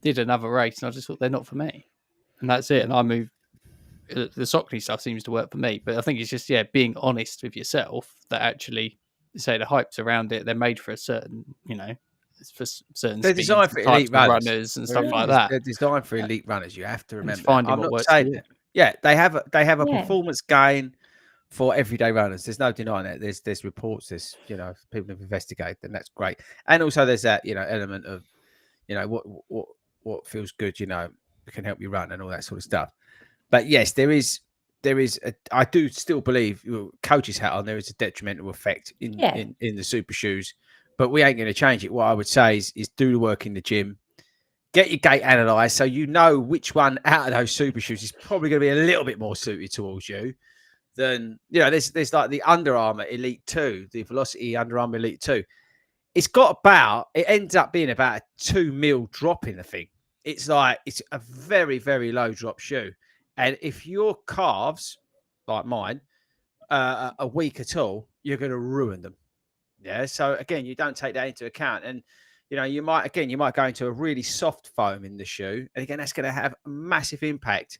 Did another race and I just thought they're not for me. And that's it. And I moved. The Sockley stuff seems to work for me. But I think it's just, being honest with yourself that actually, say the hype's around it, they're made for a certain, for certain they're designed for elite runners and stuff like that. They're designed for elite runners. You have to remember. Finding what works for you. Yeah, they have a performance gain for everyday runners. There's no denying that. There's reports. There's people have investigated, and that's great. And also there's that element of what feels good. Can help you run and all that sort of stuff. But yes, there is. I do still believe, coach's hat on, there is a detrimental effect in the super shoes. But we ain't going to change it. What I would say is do the work in the gym. Get your gait analysed so you know which one out of those super shoes is probably going to be a little bit more suited towards you than, there's like the Under Armour Elite 2, the Velocity Under Armour Elite 2. It ends up being about a 2 mil drop in the thing. it's a very, very low drop shoe. And if your calves, like mine, are weak at all, you're going to ruin them. Yeah. So again, you don't take that into account. And, you might go into a really soft foam in the shoe. And again, that's going to have a massive impact,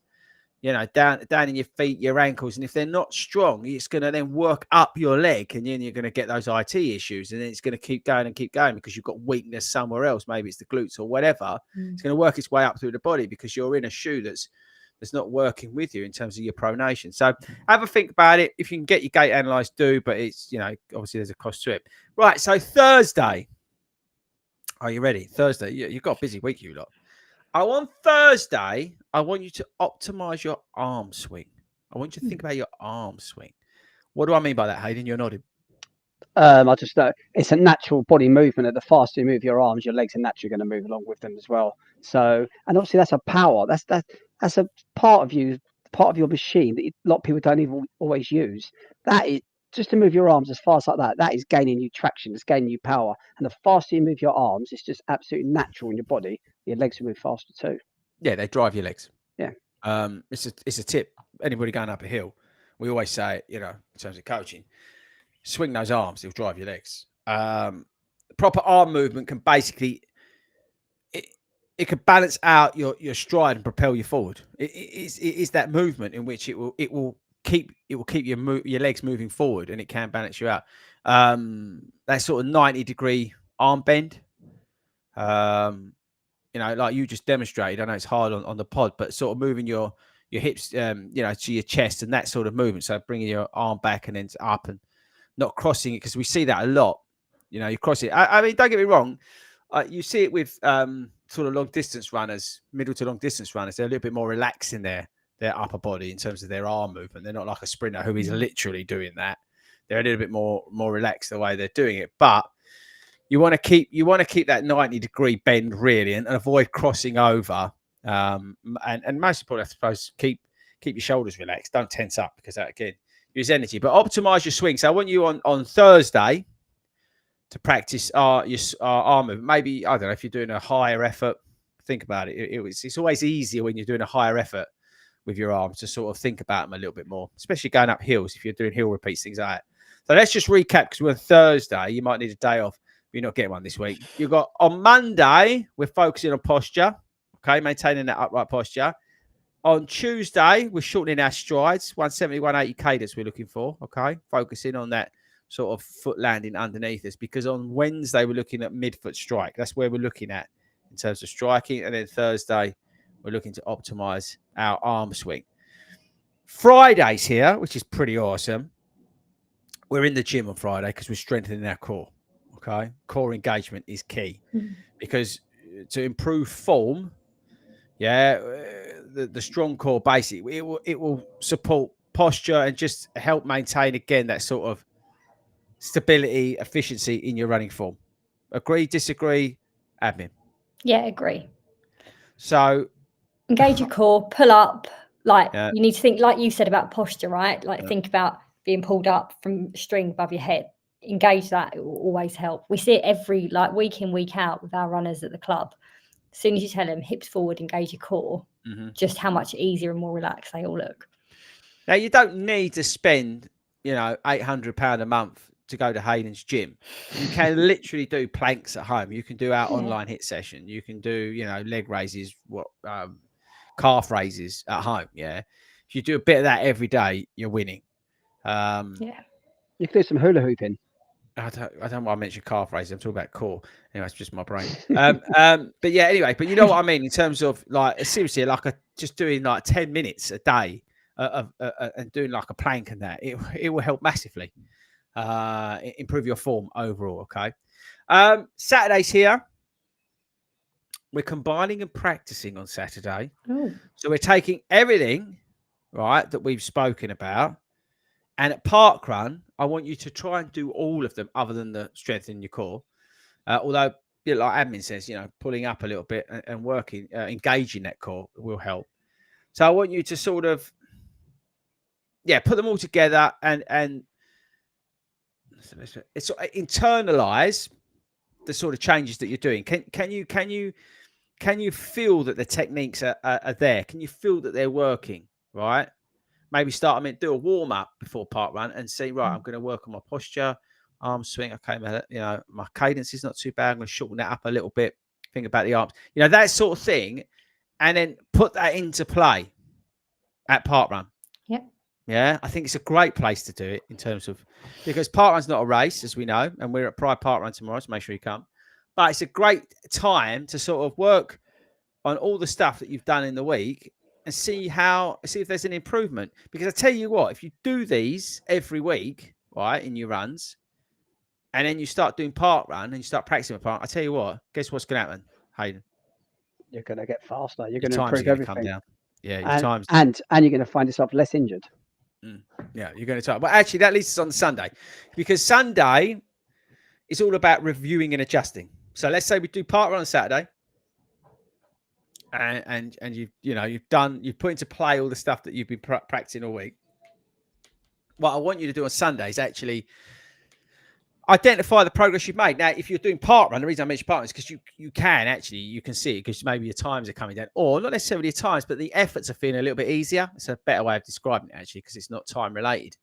down in your feet, your ankles. And if they're not strong, it's going to then work up your leg. And then you're going to get those IT issues. And then it's going to keep going because you've got weakness somewhere else. Maybe it's the glutes or whatever. It's going to work its way up through the body because you're in a shoe that's not working with you in terms of your pronation. So have a think about it. If you can get your gait analysed, do. But it's, obviously there's a cost to it. Right. So Thursday. Are you ready? Thursday. You've got a busy week, you lot. On Thursday, I want you to optimize your arm swing. I want you to think about your arm swing. What do I mean by that, Hayden? You're nodding. I just know it's a natural body movement. At the faster you move your arms, your legs are naturally going to move along with them as well. So, and obviously that's a power. That's a part of you, part of your machine that a lot of people don't even always use. That is just to move your arms as fast like that. That is gaining you traction. It's gaining you power. And the faster you move your arms, it's just absolutely natural in your body. Your legs will move faster too. Yeah, they drive your legs. Yeah. It's a tip. Anybody going up a hill, we always say, in terms of coaching, swing those arms, it'll drive your legs. Proper arm movement can basically it can balance out your stride and propel you forward. It is that movement in which it will keep your legs moving forward, and it can balance you out. That sort of 90-degree arm bend. Like you just demonstrated. I know it's hard on the pod, but sort of moving your hips, to your chest and that sort of movement. So bringing your arm back and then up and not crossing it, because we see that a lot. You cross it. I mean, don't get me wrong. You see it with sort of long distance runners, middle to long distance runners. They're a little bit more relaxed in their upper body in terms of their arm movement. They're not like a sprinter who is literally doing that. They're a little bit more relaxed the way they're doing it. But you want to keep that 90-degree bend really, and avoid crossing over. And most important, I suppose, keep your shoulders relaxed. Don't tense up, because that again use energy. But optimize your swing. So I want you on Thursday to practice your arm movement. Maybe, I don't know, if you're doing a higher effort, think about it. It's always easier when you're doing a higher effort with your arms to sort of think about them a little bit more, especially going up hills if you're doing hill repeats, things like that. So let's just recap, because we're on Thursday. You might need a day off. You're not getting one this week. You've got on Monday, we're focusing on posture, okay, maintaining that upright posture. On Tuesday, we're shortening our strides, 170, 180 cadence we're looking for, okay, focusing on that sort of foot landing underneath us, because on Wednesday, we're looking at midfoot strike. That's where we're looking at in terms of striking. And then Thursday, we're looking to optimize our arm swing. Friday's here, which is pretty awesome. We're in the gym on Friday because we're strengthening our core. Okay, core engagement is key, because to improve form, the strong core basically it will support posture and just help maintain again that sort of stability, efficiency in your running form. Agree, disagree, admin? Yeah, agree. So engage your core, pull up. You need to think, like you said, about posture, right? Think about being pulled up from string above your head. Engage that. It will always help. We see it every week in, week out with our runners at the club. As soon as you tell them hips forward, engage your core, just how much easier and more relaxed they all look. Now, you don't need to spend, £800 a month to go to Hayden's gym. You can literally do planks at home. You can do our online hit session. You can do, leg raises, calf raises at home. Yeah. If you do a bit of that every day, you're winning. You can do some hula hooping. I don't want to mention calf raises. I'm talking about core. Anyway, it's just my brain. But yeah, anyway, but you know what I mean in terms of seriously, just doing 10 minutes a day and doing a plank and that, it will help massively improve your form overall. Okay. Saturday's here. We're combining and practicing on Saturday. So we're taking everything, right, that we've spoken about. And at Parkrun, I want you to try and do all of them other than the strengthening your core. Although, like admin says, pulling up a little bit and working, engaging that core will help. So I want you to sort of, put them all together and internalize the sort of changes that you're doing. Can can you feel that the techniques are there? Can you feel that they're working? Right? Maybe start do a warm up before park run and see. Right, I'm going to work on my posture, arm swing. Okay, my cadence is not too bad. I'm going to shorten that up a little bit. Think about the arms, that sort of thing, and then put that into play at park run. Yeah, I think it's a great place to do it in terms of, because parkrun's not a race, as we know, and we're at Pride Parkrun tomorrow, so make sure you come. But it's a great time to sort of work on all the stuff that you've done in the week and see if there's an improvement. Because I tell you what, if you do these every week, right, in your runs, and then you start doing parkrun and you start practicing with parkrun, I tell you what, guess what's going to happen, Hayden? You're going to get faster. You're going to improve everything. Come down. Yeah, your times. And you're going to find yourself less injured. Yeah, you're going to talk. But actually, that leads us on to Sunday, because Sunday is all about reviewing and adjusting. So let's say we do parkrun on Saturday, and you've put into play all the stuff that you've been practicing all week. What I want you to do on Sunday is actually identify the progress you've made. Now, if you're doing parkrun, the reason I mention parkrun is because you can see it, because maybe your times are coming down, or not necessarily your times, but the efforts are feeling a little bit easier. It's a better way of describing it, actually, because it's not time related.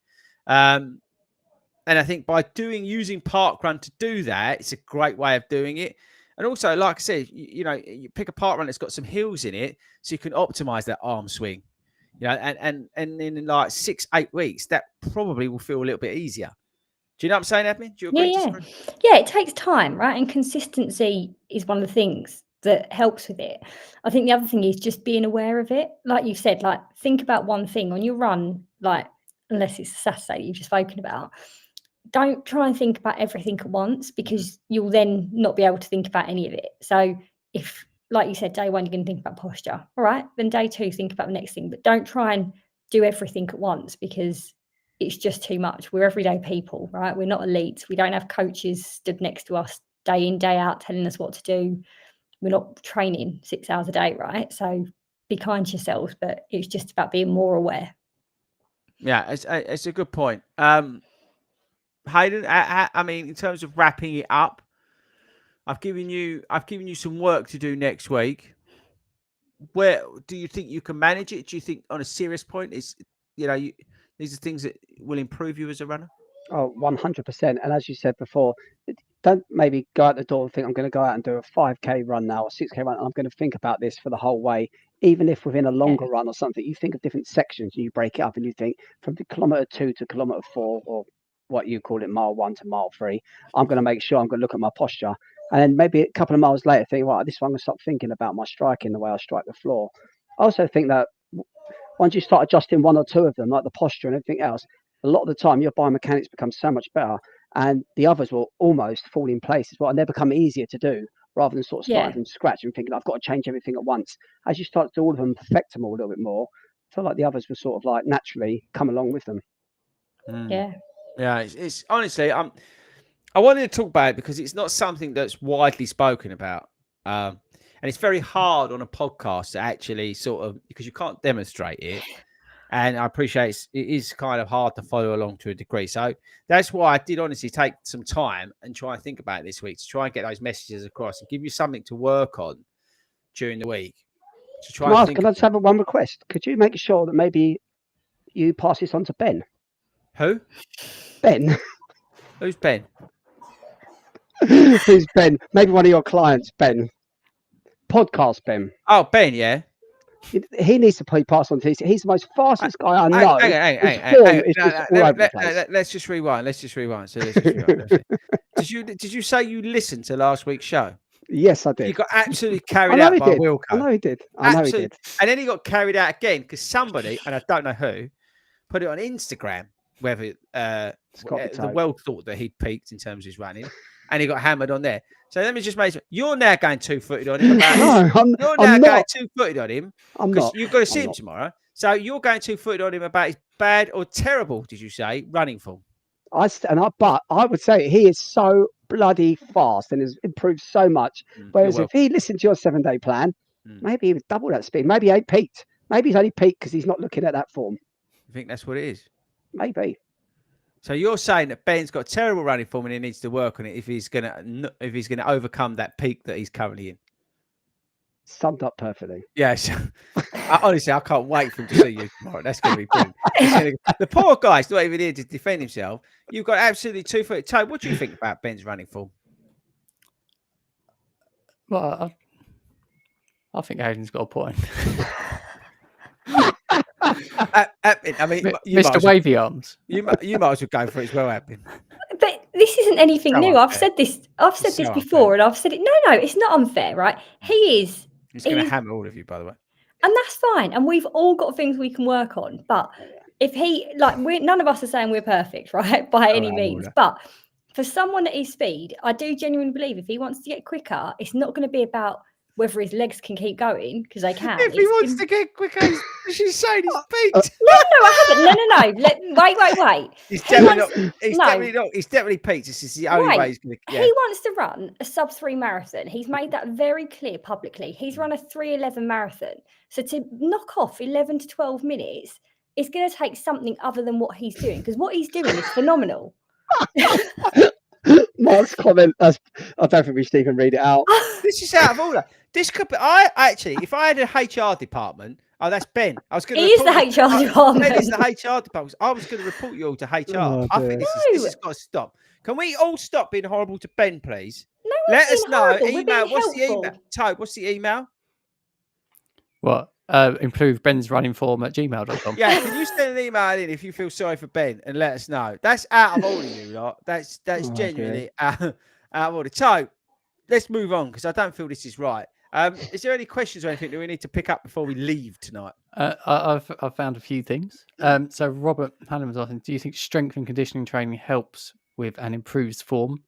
And I think by using parkrun to do that, it's a great way of doing it. And also, like I said, you pick a parkrun that's got some hills in it, so you can optimize that arm swing. And in like 6-8 weeks, that probably will feel a little bit easier. Do you know what I'm saying, Edmund? Do you agree? Yeah, it takes time, right? And consistency is one of the things that helps with it. I think the other thing is just being aware of it. Like you said, like think about one thing on your run, like unless it's a Saturday you've just spoken about. Don't try and think about everything at once, because you'll then not be able to think about any of it. So if, like you said, day one, you're going to think about posture. All right, then day two, think about the next thing. But don't try and do everything at once, because it's just too much. We're everyday people, right? We're not elites. We don't have coaches stood next to us day in, day out, telling us what to do. We're not training 6 hours a day, right? So be kind to yourselves, but it's just about being more aware. Yeah, it's a good point. Hayden, I mean, in terms of wrapping it up, I've given you some work to do next week. Where do you think you can manage it? Do you think, on a serious point, these are things that will improve you as a runner? Oh, 100%. And as you said before, don't maybe go out the door and think, I'm going to go out and do a 5K run now, or 6K run, and I'm going to think about this for the whole way. Even if within a longer run or something, you think of different sections, you break it up and you think from the kilometer 2 to kilometer 4, or what you call it, mile 1 to mile 3, I'm going to make sure I'm going to look at my posture. And then maybe a couple of miles later, think, well, this one, I'm going to start thinking about my striking, the way I strike the floor. I also think that once you start adjusting one or two of them, like the posture and everything else, a lot of the time your biomechanics becomes so much better, and the others will almost fall in place as well, and they become easier to do, rather than sort of starting from scratch and thinking, I've got to change everything at once. As you start to do all of them, perfect them all a little bit more, I feel like the others will sort of like naturally come along with them. Yeah, it's honestly, I wanted to talk about it because it's not something that's widely spoken about. And it's very hard on a podcast to actually sort of, because you can't demonstrate it. And I appreciate it is kind of hard to follow along to a degree. So that's why I did honestly take some time and try and think about it this week, to try and get those messages across and give you something to work on during the week. To try Can I just have one request? Could you make sure that maybe you pass this on to Ben? Who? Ben. Who's Ben? Who's Ben? Maybe one of your clients, Ben. Podcast Ben. Oh, Ben, yeah. He needs to play pass on to. He's the most fastest guy I know. Let's just rewind. So did you say you listened to last week's show? Yes, I did. You got absolutely carried out by Wilco. I know he did. And then he got carried out again because somebody, and I don't know who, put it on Instagram, whether the world thought that he'd peaked in terms of his running, and he got hammered on there. So let me just make sure you're now going 2-footed on him. You're now going 2-footed on him because you've got to see him tomorrow. So you're going 2-footed on him about his bad or terrible, did you say, running form? But I would say he is so bloody fast and has improved so much. Whereas if he listened to your 7-day plan, maybe he would double that speed. Maybe he ain't peaked. Maybe he's only peaked because he's not looking at that form. You think that's what it is? Maybe. So you're saying that Ben's got terrible running form and he needs to work on it if he's gonna overcome that peak that he's currently in. Summed up perfectly. Yes. Honestly, I can't wait for him to see you tomorrow. That's going to be brilliant. The poor guy's not even here to defend himself. You've got absolutely 2 foot. Toad, what do you think about Ben's running form? Well, I think Hayden's got a point. I mean, Mr. Wavy Arms. You might as well go for it as well, Abin. But this isn't anything new. unfair. I've said this before, and I've said it. No, it's not unfair, right? He's going to hammer all of you, by the way. And that's fine. And we've all got things we can work on. But if none of us are saying we're perfect, right? By any means. But for someone at his speed, I do genuinely believe if he wants to get quicker, it's not going to be about whether his legs can keep going, because they can. If he wants to get quicker, she's saying he's peaked. No, I haven't. No. Wait. He's definitely peaked. This is the only way he's going to. Yeah. He wants to run a sub-3 marathon. He's made that very clear publicly. He's run a 3:11 marathon. So to knock off 11 to 12 minutes, it's going to take something other than what he's doing, because what he's doing is phenomenal. Mark's comment. I don't think we should even read it out. This is out of order. This could be. If I had a HR department. Oh, that's Ben. I was going to. He is the HR department. Ben is the HR department. I was going to report you all to HR. Oh, I think this has got to stop. Can we all stop being horrible to Ben, please? No, let us know. Horrible. Email. What's the email? Toad, what's the email? What? Improve Ben's running form at gmail.com. Yeah, can you send an email in if you feel sorry for Ben and let us know? That's out of all of you lot. That's genuinely out of order. So let's move on, because I don't feel this is right. Is there any questions or anything that we need to pick up before we leave tonight? I've found a few things. So Robert Hannon was asking, do you think strength and conditioning training helps with and improves form?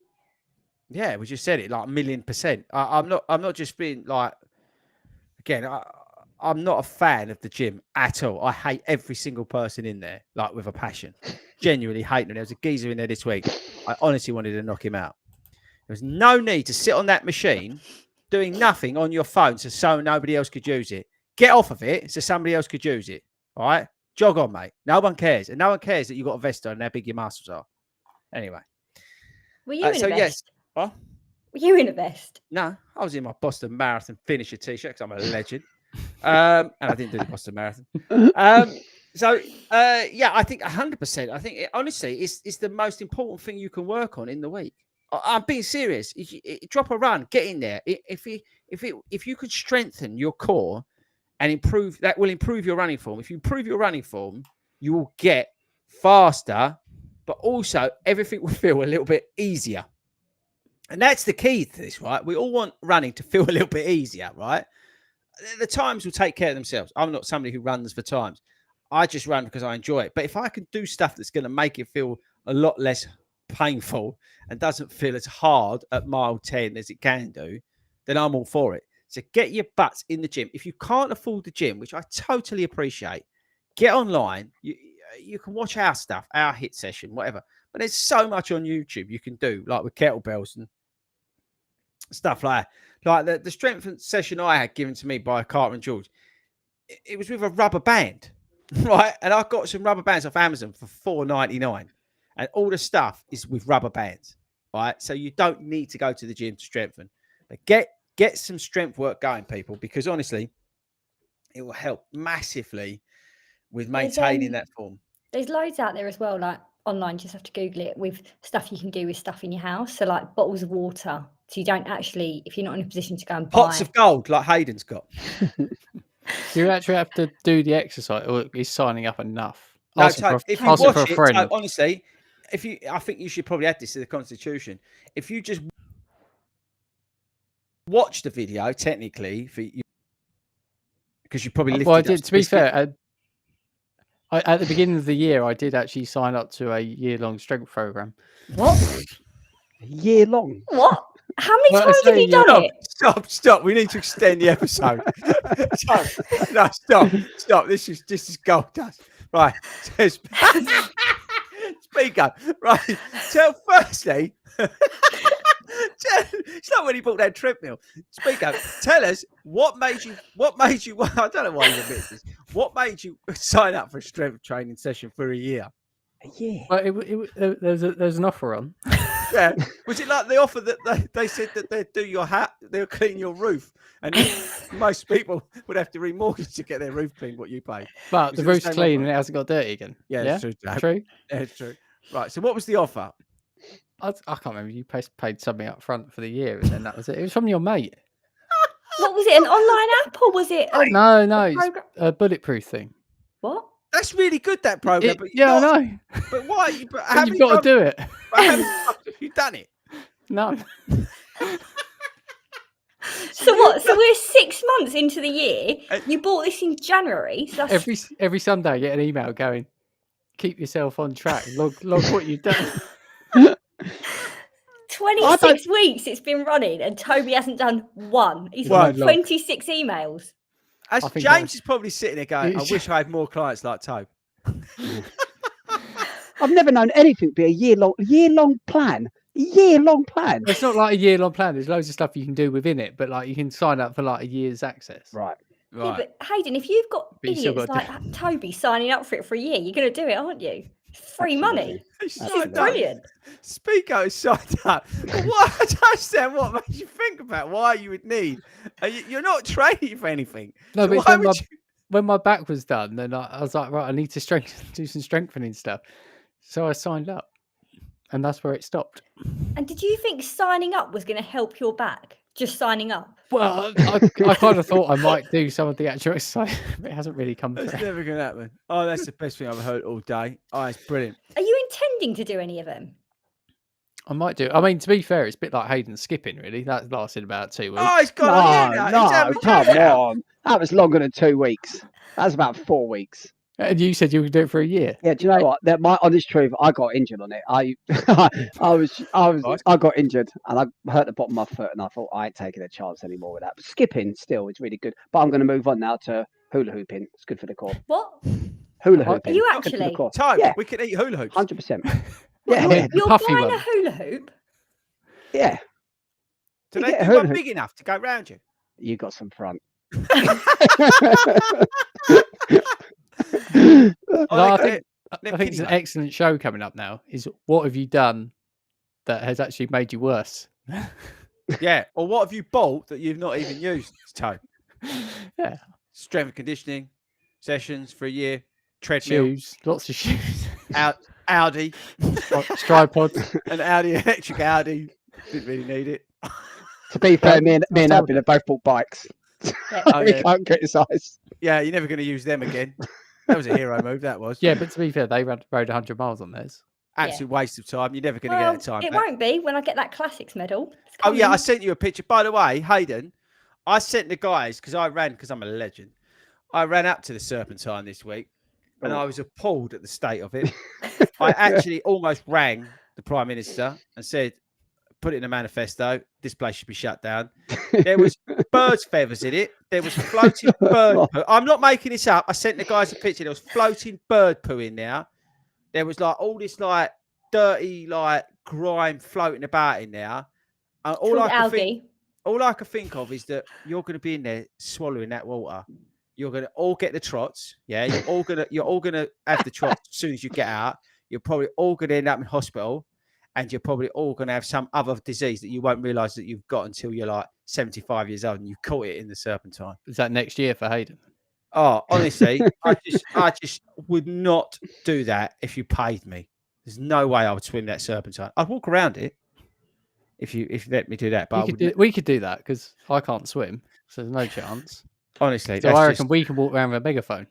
Yeah, we just said it like 1,000,000%. I'm not just being like, again, I'm not a fan of the gym at all. I hate every single person in there, like with a passion. Genuinely hate them. There was a geezer in there this week. I honestly wanted to knock him out. There was no need to sit on that machine doing nothing on your phone so nobody else could use it. Get off of it so somebody else could use it. All right? Jog on, mate. No one cares. And no one cares that you've got a vest on and how big your muscles are. Anyway. Were you in a vest? Yes. What? Were you in a vest? No, I was in my Boston Marathon finisher t-shirt because I'm a legend. And I didn't do the Boston Marathon. I think 100%. I think honestly, it's the most important thing you can work on in the week. I'm being serious. Drop a run, get in there. If you could strengthen your core and improve, that will improve your running form. If you improve your running form, you will get faster, but also everything will feel a little bit easier. And that's the key to this, right? We all want running to feel a little bit easier, right? The times will take care of themselves. I'm not somebody who runs for times. I just run because I enjoy it. But if I can do stuff that's going to make it feel a lot less painful and doesn't feel as hard at mile 10 as it can do, then I'm all for it. So get your butts in the gym. If you can't afford the gym, which I totally appreciate, get online. You can watch our stuff, our hit session, whatever. But there's so much on YouTube you can do, like with kettlebells and stuff like that. Like the strength session I had given to me by Carter and George, it was with a rubber band, right? And I got some rubber bands off Amazon for $4.99, and all the stuff is with rubber bands, right? So you don't need to go to the gym to strengthen, but get some strength work going, people, because honestly, it will help massively with maintaining that form. There's loads out there as well, like online. Just have to Google it, with stuff you can do with stuff in your house. So like bottles of water. So you don't actually, if you're not in a position to go and buy pots of gold like Hayden's got. Do you actually have to do the exercise, or is signing up enough? No, if you watch it, honestly, I think you should probably add this to the Constitution. If you just watch the video, technically, for you, because you probably lifted. Well, I did. To be fair, at the beginning of the year, I did actually sign up to a year-long strength program. What? Year long? What? How many times have you done it? Stop. We need to extend the episode. Stop. This is gold dust. Right. Speak up. Right. Tell firstly. It's not when he bought that treadmill. Speak up. Tell us what made you. I don't know why you admit this. What made you sign up for a strength training session for a year? Yeah. Well, there's an offer on. Yeah. Was it like the offer that they said that they'd do your hat, they'll clean your roof, and most people would have to remortgage to get their roof cleaned? What you paid, but Was the it the roof's same clean offer? and it hasn't got dirty again. Yeah, Yeah, it's true. Dave. true. Yeah, it's true. Right. So what was the offer? I can't remember. You paid something up front for the year, and then that was it. It was from your mate. What was it? An online app or was it? No, it's program? a bulletproof thing. What? That's really good, that program. But Yeah, not, I know. But why? But how But many you've got to times- do it. but how many times have you done it? None. So what? So we're 6 months into the year. You bought this in January. So that's Every Sunday, I get an email going, "Keep yourself on track. Log what you've done." 26 weeks it's been running, and Toby hasn't done one. He's Well, got 26 emails. As I think James is probably sitting there going, I It's- wish I had more clients like Tobe. I've never known anything be a year-long plan. Year-long plan. It's not like a year-long plan. There's loads of stuff you can do within it, but like you can sign up for like a year's access. Right. Yeah, but Hayden, if you've got But you still idiots gotta like Toby signing up for it for a year, you're going to do it, aren't you? It's free money. He's This is signed up. brilliant. Spico is signed up. But what I don't understand what makes you think about why you would need. You're not training for anything. No, So but it's why when would you? when my back was done, then I was like, right, I need to do some strengthening stuff. So I signed up, and that's where it stopped. And did you think signing up was going to help your back? Just signing up? Well, I kind of thought I might do some of the actual exercise, but it hasn't really come That's through. never going to happen. Oh, that's the best thing I've heard all day. Oh, it's brilliant. Are you intending to do any of them? I might do. I mean, to be fair, it's a bit like Hayden skipping, really. That lasted about 2 weeks. Oh, he's got on here now. He's having come a now. on. That was longer than 2 weeks. That was about 4 weeks. And you said you would do it for a year. Yeah, do you know what? My honest truth, I got injured on it. I got injured and I hurt the bottom of my foot, and I thought I ain't taking a chance anymore with that. But skipping still is really good. But I'm going to move on now to hula hooping. It's good for the core. What? Hula Are hooping. you Good for the actually? core. Time. Yeah. We can eat hula hoops. 100%. What, Yeah, the You're puffy buying one? a hula hoop? yeah. Do You they get a do hula one hoop. big enough to go round you? You got some front. No, Oh, I they think, got I think it's an excellent show coming up now. Is what have you done that has actually made you worse? Yeah. Or what have you bought that you've not even used, Toe? Yeah, Strength and conditioning sessions for a year. Treadmill. shoes, lots of shoes, Audi. tripods. An Audi, electric Audi. Didn't really need it. To be fair, me and told Abby have both bought bikes. Oh, We yeah. can't criticise. Yeah, you're never going to use them again. That was a hero move, that was. Yeah, but to be fair, they rode 100 miles on theirs. Absolute waste of time. You're never going to Well, get that time it back. won't be when I get that classics medal. It's Oh, yeah, I coming. sent you a picture. By the way, Hayden, I sent the guys, because I'm a legend. I ran up to the Serpentine this week, and I was appalled at the state of it. I actually almost rang the Prime Minister and said, put it in a manifesto, this place should be shut down. There was birds' feathers in it. There was floating bird poo. I'm not making this up. I sent the guys a picture. There was floating bird poo in there. There was like all this like dirty like grime floating about in there. And It's called algae. all I can think of is that you're going to be in there swallowing that water. You're going to all get the trots. Yeah, you're all gonna have the trots as soon as you get out. You're probably all going to end up in hospital, and you're probably all going to have some other disease that you won't realise that you've got until you're like 75 years old and you caught it in the Serpentine. Is that next year for Hayden? Oh, honestly, I just would not do that if you paid me. There's no way I would swim that Serpentine. I'd walk around it if you let me do that. But We could do that because I can't swim, so there's no chance. honestly, So I reckon we can walk around with a megaphone.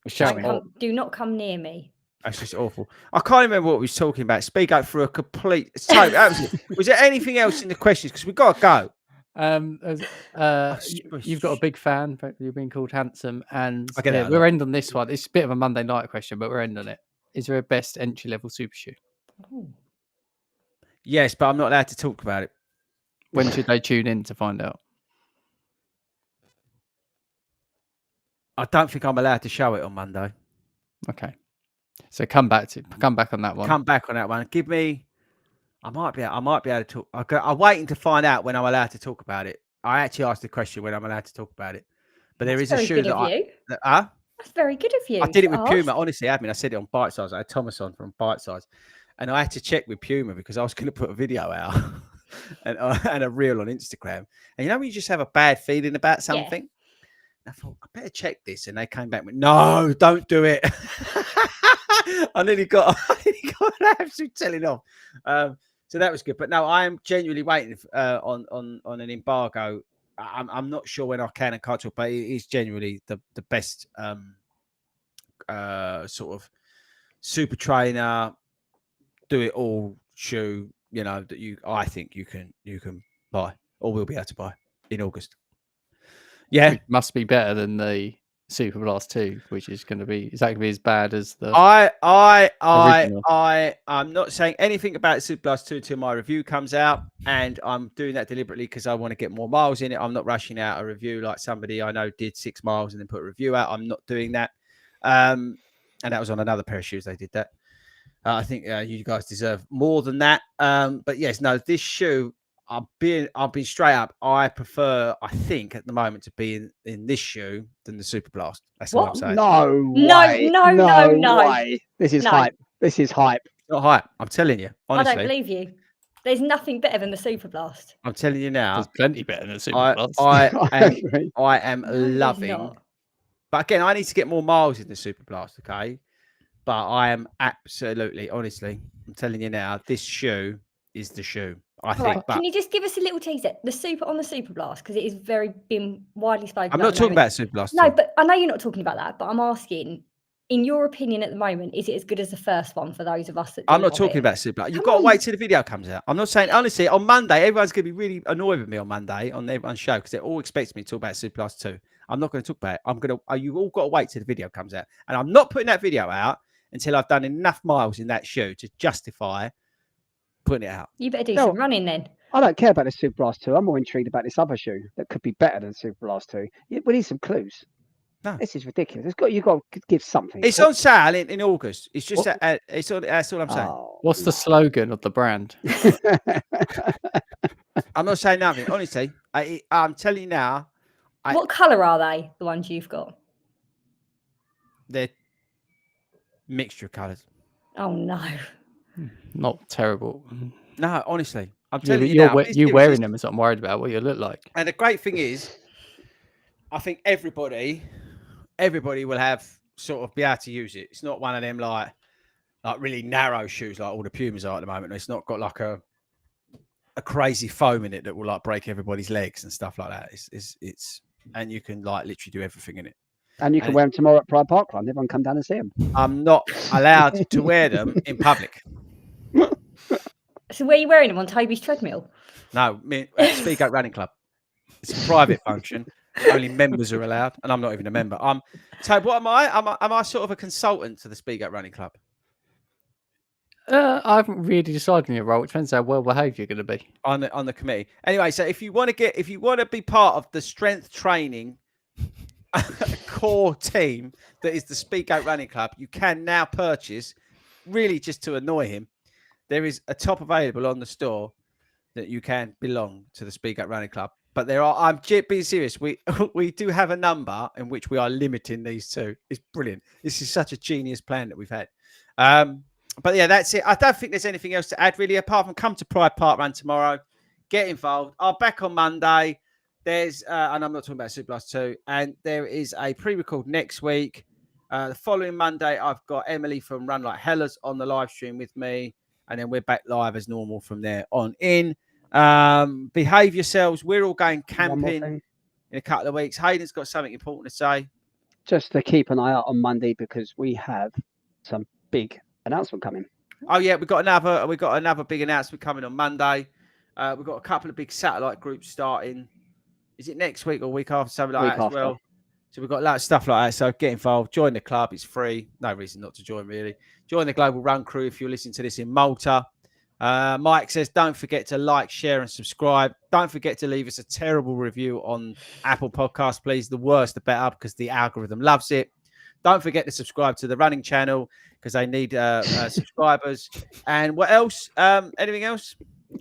Shouting. Do not come near me. that's just awful. I can't remember what we was talking about. Speak up for a complete. So, was there anything else in the questions? Because we've got to go. You've got a big fan. You're being called handsome, and I get that a we're lot. ending on this one. It's a bit of a Monday night question, but we're ending on it. Is there a best entry level super shoe? Yes, but I'm not allowed to talk about it. When should they tune in to find out? I don't think I'm allowed to show it on Monday. Okay, so come back on that one. Come back on that one. Give me. I might be able to talk. I'm waiting to find out when I'm allowed to talk about it. I actually asked the question when I'm allowed to talk about it. But there is a Very shoe good that of you. Huh? That's very good of you. I did it with to Puma. ask. Honestly, I said it on Bite Size. I had Thomas on from Bite Size. and I had to check with Puma because I was going to put a video out and a reel on Instagram. And when you just have a bad feeling about something, I thought I better check this, and they came back with, "No, don't do it." I nearly got an absolute telling off. So that was good, but no, I am genuinely waiting on an embargo. I'm not sure when I can and can't talk, but it is genuinely the best sort of super trainer, do it all shoe, that I think you can buy or will be able to buy in August. Yeah, it must be better than the Super Blast 2, which is going to be exactly as bad as the. I'm not saying anything about Super Blast 2 till my review comes out, and I'm doing that deliberately because I want to get more miles in it. I'm not rushing out a review like somebody I know did 6 miles and then put a review out. I'm not doing that. And that was on another pair of shoes. They did that. I think you guys deserve more than that. But yes, no, this shoe, I'll be straight up. I prefer, I think, at the moment to be in this shoe than the Super Blast. That's all I'm saying. No way. This is hype. This is hype. Not hype. I'm telling you. Honestly. I don't believe you. There's nothing better than the Super Blast. I'm telling you now. There's plenty better than the Super Blast. I am loving. But again, I need to get more miles in the Super Blast, okay? But I am absolutely, honestly, I'm telling you now, this shoe is the shoe. I think. Right. Can you just give us a little teaser? The Super Blast, because it is been widely spoken. I'm not talking about Super Blast. No, but I know you're not talking about that. But I'm asking, in your opinion, at the moment, is it as good as the first one for those of us that? I'm not talking about Super Blast. You've got to wait till the video comes out. I'm not saying, honestly, on Monday, everyone's going to be really annoyed with me on Monday on everyone's show because they're all expecting me to talk about Super Blast 2. I'm not going to talk about it. You've all got to wait till the video comes out, and I'm not putting that video out until I've done enough miles in that shoe to justify putting it out. You better do some running then. I don't care about the Super Blast 2. I'm more intrigued about this other shoe that could be better than Super Blast 2. We need some clues. No. This is ridiculous. You've got to give something. It's on sale in August. It's just that's all I'm saying. What's the slogan of the brand? I'm not saying nothing. Honestly, I'm telling you now. What colour are they? The ones you've got? They're mixture of colours. Oh no. Not terrible. No, honestly, I'm telling you now. You wearing them is what I'm worried about. What you look like. And the great thing is, I think everybody will have sort of be able to use it. It's not one of them like really narrow shoes like all the Pumas are at the moment. It's not got like a crazy foam in it that will like break everybody's legs and stuff like that. It's and you can like literally do everything in it. And you can wear them tomorrow at Pride Park Run. Everyone come down and see them. I'm not allowed to wear them in public. So where are you wearing them? On Toby's treadmill? No, Speak Up Running Club. It's a private function. Only members are allowed, and I'm not even a member. So what am I? Am I sort of a consultant to the Speak Up Running Club? I haven't really decided on your role. It depends how well behaved you're going to be on the committee. Anyway, so if you want to be part of the strength training core team that is the Speak Out Running Club, you can now purchase, really just to annoy him, there is a top available on the store that you can belong to the Speak Out Running Club. But I'm being serious. We do have a number in which we are limiting these two. It's brilliant. This is such a genius plan that we've had. But yeah, that's it. I don't think there's anything else to add really, apart from come to Pride Park Run tomorrow, get involved. I'm back on Monday. There's, and I'm not talking about Super Blast 2, and there is a pre-record next week. The following Monday, I've got Emily from Run Like Hellas on the live stream with me, and then we're back live as normal from there on in. Behave yourselves. We're all going camping in a couple of weeks. Hayden's got something important to say. Just to keep an eye out on Monday because we have some big announcement coming. Oh yeah, we've got another big announcement coming on Monday. We've got a couple of big satellite groups starting. Is it next week or week after? Something like that as well. So we've got a lot of stuff like that. So get involved, join the club. It's free. No reason not to join, really. Join the Global Run Crew if you're listening to this in Malta. Mike says, don't forget to like, share, and subscribe. Don't forget to leave us a terrible review on Apple Podcasts, please. The worse, the better, because the algorithm loves it. Don't forget to subscribe to the running channel because they need subscribers. And what else? Anything else?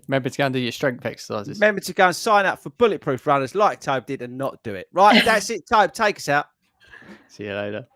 Remember to go and do your strength exercises. Remember to go and sign up for Bulletproof Runners like Tobe did and not do it. Right, that's it, Tobe. Take us out. See you later.